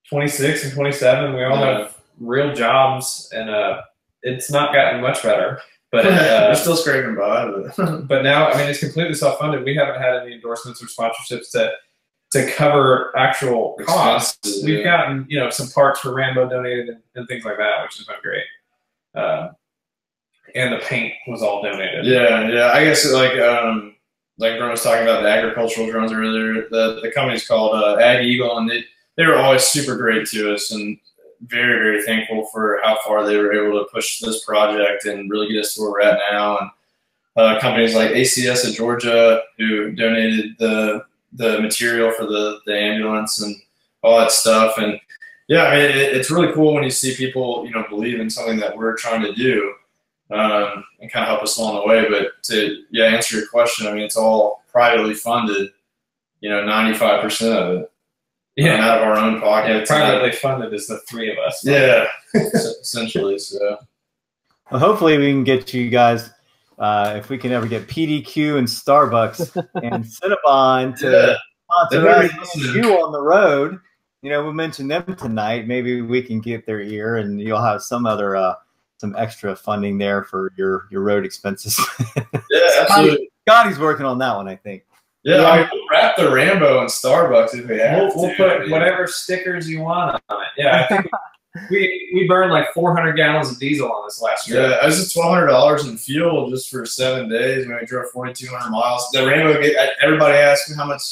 26 and 27. We all have real jobs, and it's not gotten much better. But we're still scraping by. But now, I mean, it's completely self-funded. We haven't had any endorsements or sponsorships to cover actual costs. We've gotten, some parts for Rambo donated and things like that, which has been great. And the paint was all donated. Yeah. I guess like Brent was talking about the agricultural drones earlier. The company's called Ag Eagle, and they were always super great to us, and very, very thankful for how far they were able to push this project and really get us to where we're at now. And companies like ACS of Georgia, who donated the material for the ambulance and all that stuff. And yeah, I mean, it's really cool when you see people, believe in something that we're trying to do, and kind of help us along the way. But to answer your question, I mean, it's all privately funded, 95% of it. Out of our own pocket. Yeah, privately funded is the three of us. Yeah, essentially. So, well, hopefully we can get you guys, if we can ever get PDQ and Starbucks and Cinnabon to sponsor us you on the road. We mentioned them tonight. Maybe we can get their ear, and you'll have some other some extra funding there for your road expenses. Yeah, absolutely. Scotty's working on that one, I think. Yeah, I mean, we'll wrap the Rambo in Starbucks if we have We'll put whatever stickers you want on it. Yeah, I think we burned like 400 gallons of diesel on this last trip. Yeah, it was $1,200 in fuel just for 7 days. We drove 4,200 miles. The Rambo, everybody asks me how much,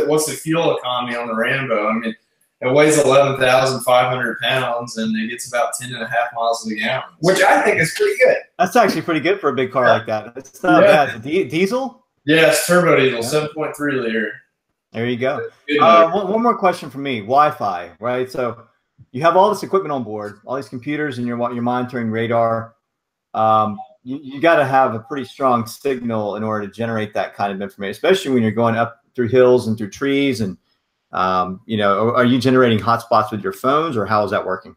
what's the fuel economy on the Rambo? I mean, it weighs 11,500 pounds, and it gets about 10.5 miles to the gallon. Which I think is pretty good. That's actually pretty good for a big car like that. It's not bad. Diesel? Yeah, it's turbo diesel, 7.3 liter. There you go. One more question for me. Wi-Fi, right? So you have all this equipment on board, all these computers, and you're monitoring radar. You got to have a pretty strong signal in order to generate that kind of information, especially when you're going up through hills and through trees. And are you generating hotspots with your phones, or how is that working?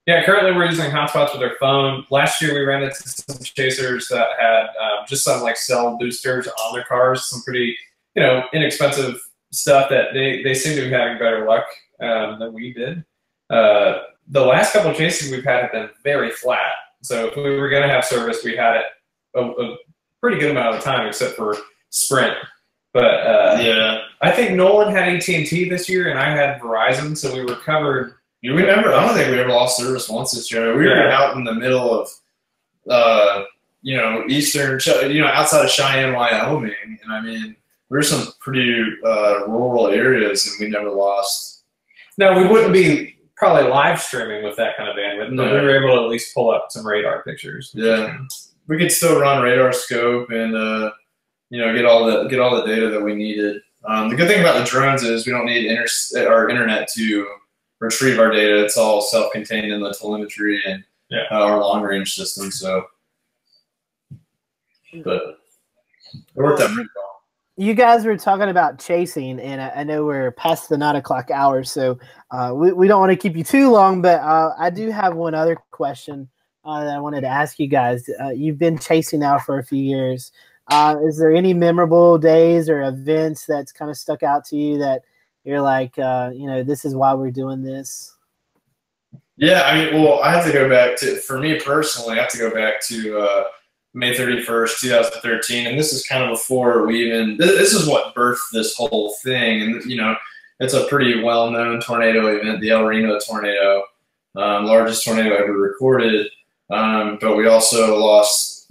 Yeah, currently we're using hotspots with our phone. Last year we ran into some chasers that had just some like cell boosters on their cars, some pretty, inexpensive stuff that they seem to be having better luck than we did. The last couple of chases we've had have been very flat. So if we were going to have service, we had it a pretty good amount of the time, except for Sprint. But Yeah. I think Nolan had AT&T this year, and I had Verizon, so we were covered. I don't think we ever lost service once this year. We were out in the middle of, eastern, outside of Cheyenne, Wyoming. And I mean, there's some pretty rural areas, and we never lost. No, we wouldn't be probably live streaming with that kind of bandwidth, but we were able to at least pull up some radar pictures. Yeah. We could still run radar scope and, get all the data that we needed. The good thing about the drones is we don't need our internet to retrieve our data. It's all self-contained in the telemetry and our long-range system. So, but it worked out pretty well. You guys were talking about chasing, and I know we're past the 9 o'clock hour, so we don't want to keep you too long. But I do have one other question that I wanted to ask you guys. You've been chasing now for a few years. Is there any memorable days or events that's kind of stuck out to you that you're like, this is why we're doing this? Yeah, I mean, well, I have to go back to, for me personally, I have to go back to May 31st, 2013. And this is kind of before we even, this is what birthed this whole thing. And, it's a pretty well-known tornado event, the El Reno tornado, largest tornado ever recorded. But we also lost,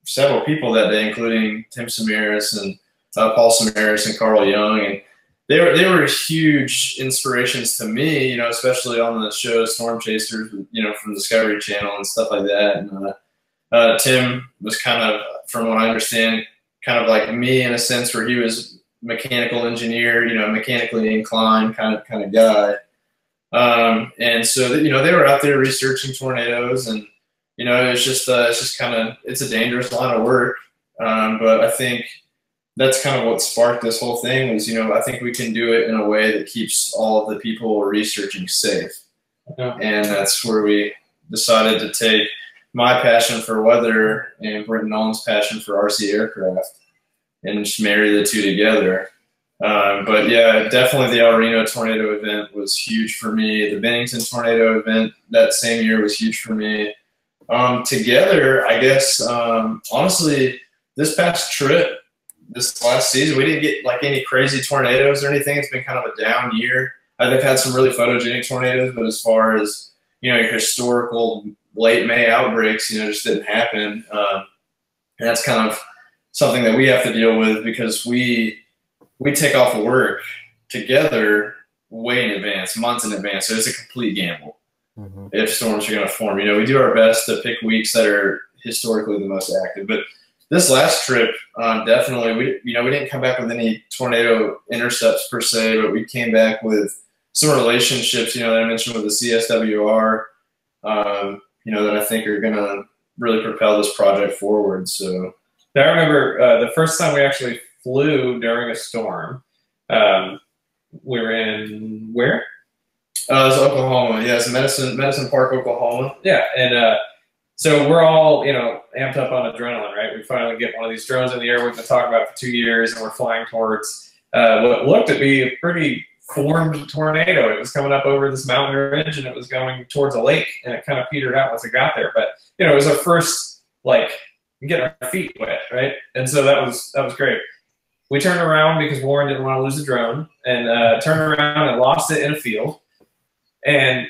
several people that day, including Tim Samaras and Paul Samaras and Carl Young. And they were huge inspirations to me, especially on the show Storm Chasers, from Discovery Channel and stuff like that. And Tim was kind of, from what I understand, kind of like me in a sense, where he was mechanical engineer, mechanically inclined kind of guy. And so, they were out there researching tornadoes, and, it's just kind of, it's a dangerous line of work. But I think that's kind of what sparked this whole thing was, I think we can do it in a way that keeps all of the people researching safe. Yeah. And that's where we decided to take my passion for weather and Britton Nolan's passion for RC aircraft and just marry the two together. But yeah, definitely the El Reno tornado event was huge for me. The Bennington tornado event that same year was huge for me. Together, I guess, honestly, this past trip, this last season, we didn't get like any crazy tornadoes or anything. It's been kind of a down year. They've had some really photogenic tornadoes, but as far as, your historical late May outbreaks, just didn't happen. And that's kind of something that we have to deal with because we take off of work together way in advance, months in advance. So it's a complete gamble. Mm-hmm. If storms are going to form, we do our best to pick weeks that are historically the most active. But this last trip, definitely, we didn't come back with any tornado intercepts per se, but we came back with some relationships, that I mentioned with the CSWR, that I think are going to really propel this project forward. So I remember the first time we actually flew during a storm. We were in where? It was Oklahoma. Yeah, it's Medicine Park, Oklahoma. Yeah, and so we're all, amped up on adrenaline, right? We finally get one of these drones in the air we've been talking about for 2 years, and we're flying towards what looked to be a pretty formed tornado. It was coming up over this mountain ridge, and it was going towards a lake, and it kind of petered out once it got there. But, it was our first, getting our feet wet, right? And so that was great. We turned around because Warren didn't want to lose the drone, and turned around and lost it in a field. And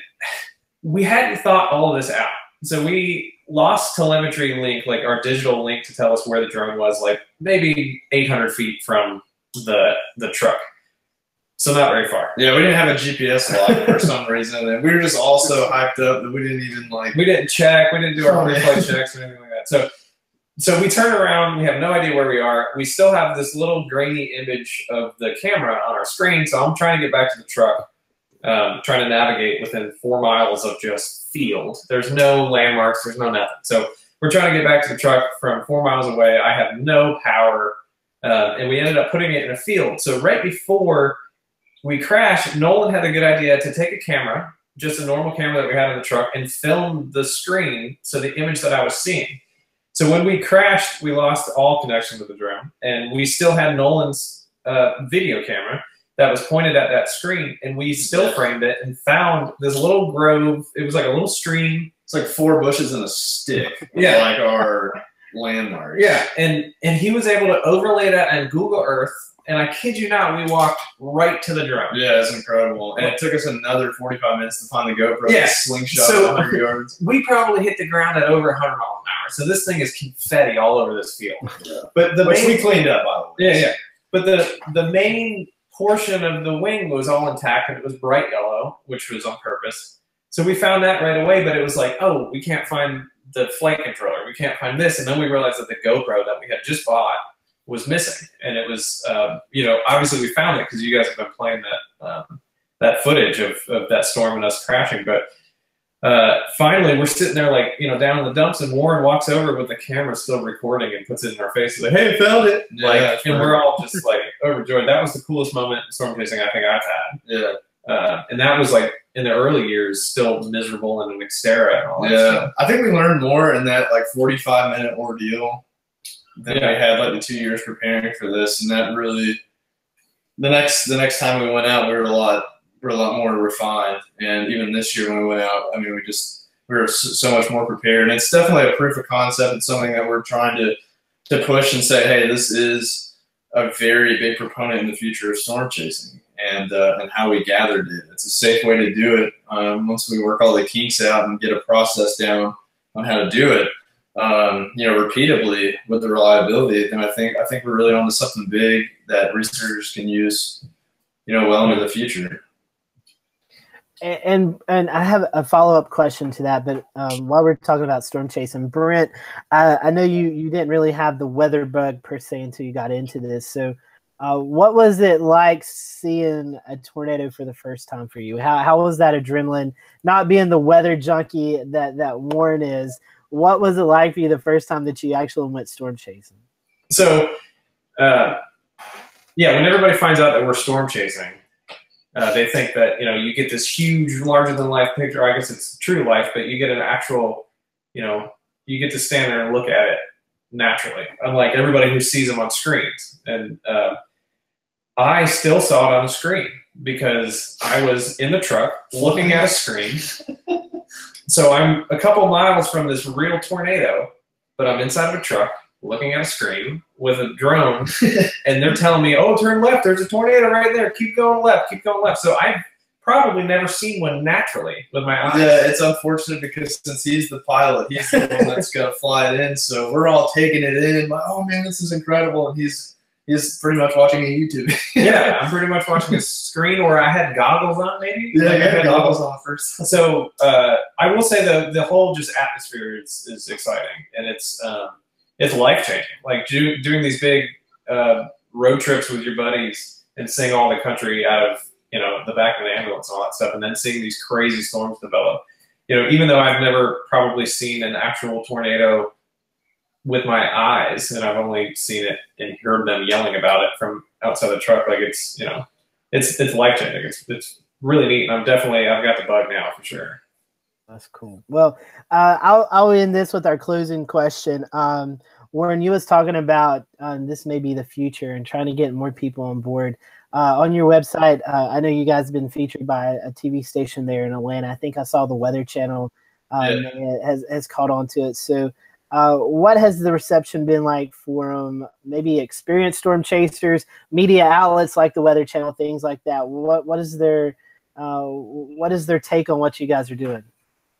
we hadn't thought all of this out. So we lost telemetry link, like our digital link to tell us where the drone was, maybe 800 feet from the truck. So not very far. Yeah, we didn't have a GPS lock for some reason. And we were just all so hyped up that we didn't even We didn't check. We didn't do our pre-flight checks or anything like that. So we turn around. We have no idea where we are. We still have this little grainy image of the camera on our screen. So I'm trying to get back to the truck. Trying to navigate within 4 miles of just field. There's no landmarks. There's no nothing. So we're trying to get back to the truck from 4 miles away. I have no power, and we ended up putting it in a field. So right before we crashed, Nolan had a good idea to take a camera, just a normal camera that we had in the truck, and film the screen, so the image that I was seeing. So when we crashed, we lost all connection with the drone, and we still had Nolan's video camera that was pointed at that screen, and we still framed it and found this little grove. It was like a little stream. It's like 4 bushes and a stick. Yeah. Like our landmarks. Yeah, and he was able to overlay that on Google Earth, and I kid you not, we walked right to the drone. Yeah, it's incredible. And it took us another 45 minutes to find the GoPro. Yeah. Slingshot So 100 yards. we probably hit the ground at over 100 miles an hour. So this thing is confetti all over this field. Yeah. But the Which main, we cleaned up, by the way. yeah. But the main portion of the wing was all intact, and it was bright yellow, which was on purpose. So we found that right away, but it was like, oh, we can't find the flight controller. We can't find this. And then we realized that the GoPro that we had just bought was missing. And it was, obviously we found it because you guys have been playing that footage of that storm and us crashing. But finally, we're sitting there down in the dumps, and Warren walks over with the camera still recording and puts it in our faces like, hey, I found it. Yeah, and we're all just overjoyed. That was the coolest moment in storm chasing I think I've had. Yeah. And that was in the early years, still miserable and an Xterra and all that stuff. I think we learned more in that 45-minute ordeal than we had the 2 years preparing for this. And that really, the next time we went out, we were a lot more refined. And even this year when we went out, I mean, we were so much more prepared. And it's definitely a proof of concept. It's something that we're trying to push and say, hey, this is a very big proponent in the future of storm chasing and how we gathered it. It's a safe way to do it. Once we work all the kinks out and get a process down on how to do it, repeatably with the reliability, then I think we're really onto something big that researchers can use, well into the future. And I have a follow-up question to that, but while we're talking about storm chasing, Brent, I know you didn't really have the weather bug per se until you got into this. So what was it like seeing a tornado for the first time for you? How was that adrenaline, not being the weather junkie that Warren is? What was it like for you the first time that you actually went storm chasing? So, when everybody finds out that we're storm chasing, they think that, you get this huge, larger-than-life picture. I guess it's true life, but you get an actual, you get to stand there and look at it naturally, unlike everybody who sees them on screens. And I still saw it on the screen because I was in the truck looking at a screen. So I'm a couple miles from this real tornado, but I'm inside of a truck looking at a screen with a drone, and they're telling me, oh, turn left, there's a tornado right there, keep going left, keep going left. So I've probably never seen one naturally with my eyes. Yeah, it's unfortunate because since he's the pilot, he's the one that's going to fly it in, so we're all taking it in, like, oh man, this is incredible, and he's pretty much watching a YouTube. Yeah, I'm pretty much watching a screen where I had goggles on, maybe. Yeah, I had goggles on first. So I will say the whole just atmosphere is exciting, and it's life changing. Doing these big road trips with your buddies and seeing all the country out of the back of the ambulance and all that stuff, and then seeing these crazy storms develop. Even though I've never probably seen an actual tornado with my eyes, and I've only seen it and heard them yelling about it from outside the truck, it's life changing. It's really neat, and I've got the bug now for sure. That's cool. Well, I'll end this with our closing question. Warren, you was talking about this may be the future and trying to get more people on board. On your website, I know you guys have been featured by a TV station there in Atlanta. I think I saw the Weather Channel has caught on to it. So what has the reception been like from maybe experienced storm chasers, media outlets like the Weather Channel, things like that? What is their take on what you guys are doing?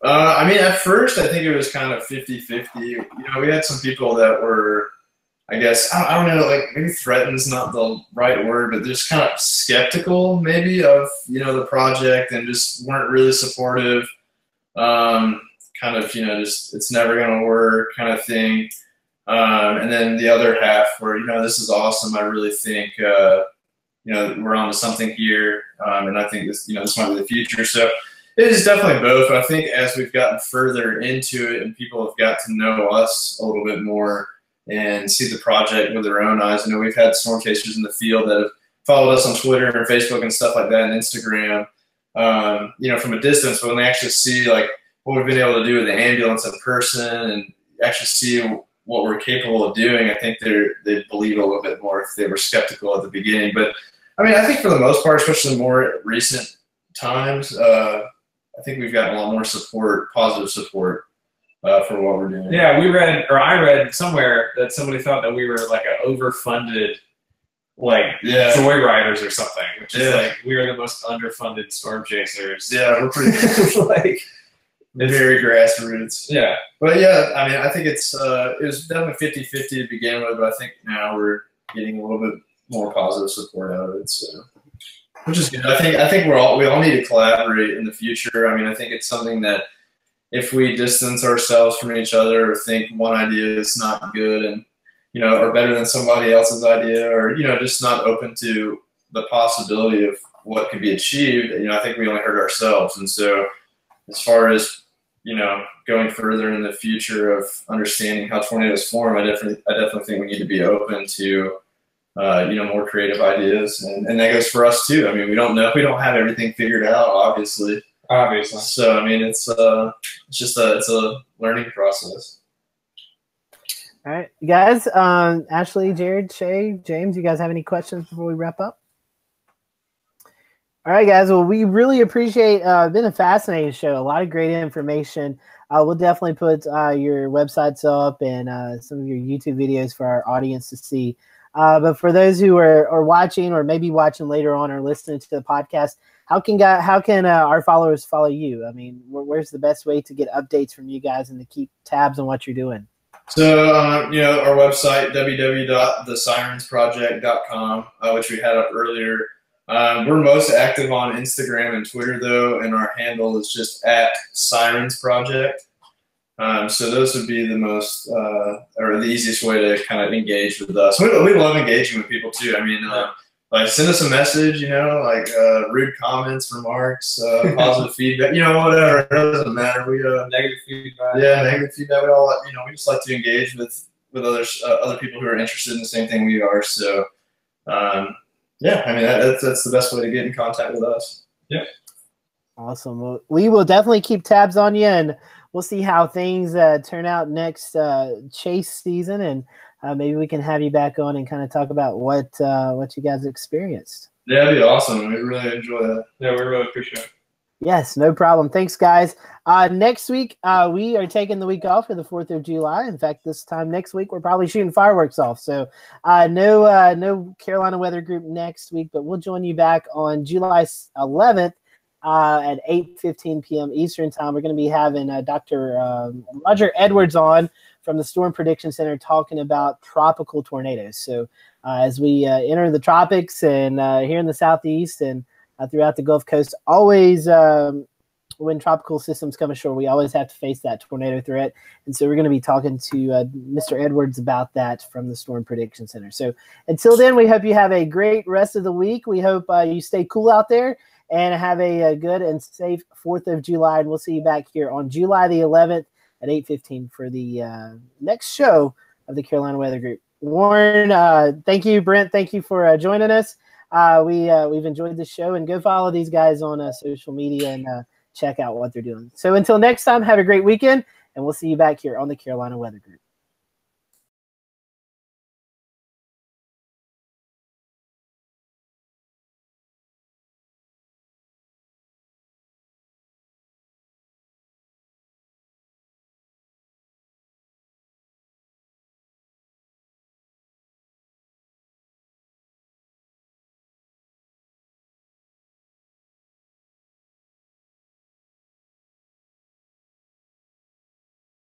At first, I think it was kind of 50-50. We had some people that were, I guess, I don't know, maybe threatened is not the right word, but just kind of skeptical maybe of, the project and just weren't really supportive. Just it's never going to work kind of thing. And then the other half where, this is awesome. I really think, we're onto something here. And I think this, this might be the future. So it is definitely both. But I think as we've gotten further into it and people have got to know us a little bit more and see the project with their own eyes, we've had storm chasers in the field that have followed us on Twitter and Facebook and stuff like that and Instagram, from a distance. But when they actually see what we've been able to do with the ambulance in person and actually see what we're capable of doing, I think they'd believe a little bit more if they were skeptical at the beginning. But I think for the most part, especially more recent times, I think we've gotten a lot more support, positive support for what we're doing. Yeah, I read somewhere that somebody thought that we were like an overfunded, like joyriders or something, which is like we are the most underfunded storm chasers. Yeah, we're pretty like very grassroots. Yeah, but yeah, I mean, I think it was definitely 50-50 to begin with, but I think now we're getting a little bit more positive support out of it. So, which is good. I think we all need to collaborate in the future. I mean, I think it's something that if we distance ourselves from each other or think one idea is not good and or better than somebody else's idea, or just not open to the possibility of what could be achieved, I think we only hurt ourselves. And so, as far as going further in the future of understanding how tornadoes form, I definitely think we need to be open to more creative ideas, and that goes for us too. I mean, we don't have everything figured out, obviously. So I mean, it's a learning process. All right, you guys. Ashley, Jared, Shay, James, you guys have any questions before we wrap up? All right, guys. Well, we really appreciate. Been a fascinating show. A lot of great information. We'll definitely put your websites up and some of your YouTube videos for our audience to see. But for those who are watching or maybe watching later on or listening to the podcast, how can our followers follow you? I mean, where's the best way to get updates from you guys and to keep tabs on what you're doing? So, our website, www.thesirensproject.com, which we had up earlier. We're most active on Instagram and Twitter, though, and our handle is just @Sirens Project. So those would be the most or the easiest way to kind of engage with us. We love engaging with people too. I mean, like send us a message, like rude comments, remarks, positive feedback, whatever. It doesn't matter. We negative feedback. Yeah, negative feedback. We all we just like to engage with other people who are interested in the same thing we are. So yeah, I mean that's the best way to get in contact with us. Yeah. Awesome. Well, we will definitely keep tabs on you, and we'll see how things turn out next chase season, and maybe we can have you back on and kind of talk about what you guys experienced. Yeah, that'd be awesome. We really enjoy that. Yeah, we really appreciate it. Yes, no problem. Thanks, guys. Next week, we are taking the week off for the 4th of July. In fact, this time next week, we're probably shooting fireworks off. So no Carolina Weather Group next week, but we'll join you back on July 11th at 8:15 p.m. Eastern time. We're going to be having Dr. Roger Edwards on from the Storm Prediction Center talking about tropical tornadoes. So as we enter the tropics and here in the Southeast and throughout the Gulf Coast, always when tropical systems come ashore, we always have to face that tornado threat. And so we're going to be talking to Mr. Edwards about that from the Storm Prediction Center. So until then, we hope you have a great rest of the week. We hope you stay cool out there and have a good and safe 4th of July. And we'll see you back here on July the 11th at 8:15 for the next show of the Carolina Weather Group. Warren, thank you. Brent, thank you for joining us. We've enjoyed the show, and go follow these guys on social media and check out what they're doing. So until next time, have a great weekend, and we'll see you back here on the Carolina Weather Group.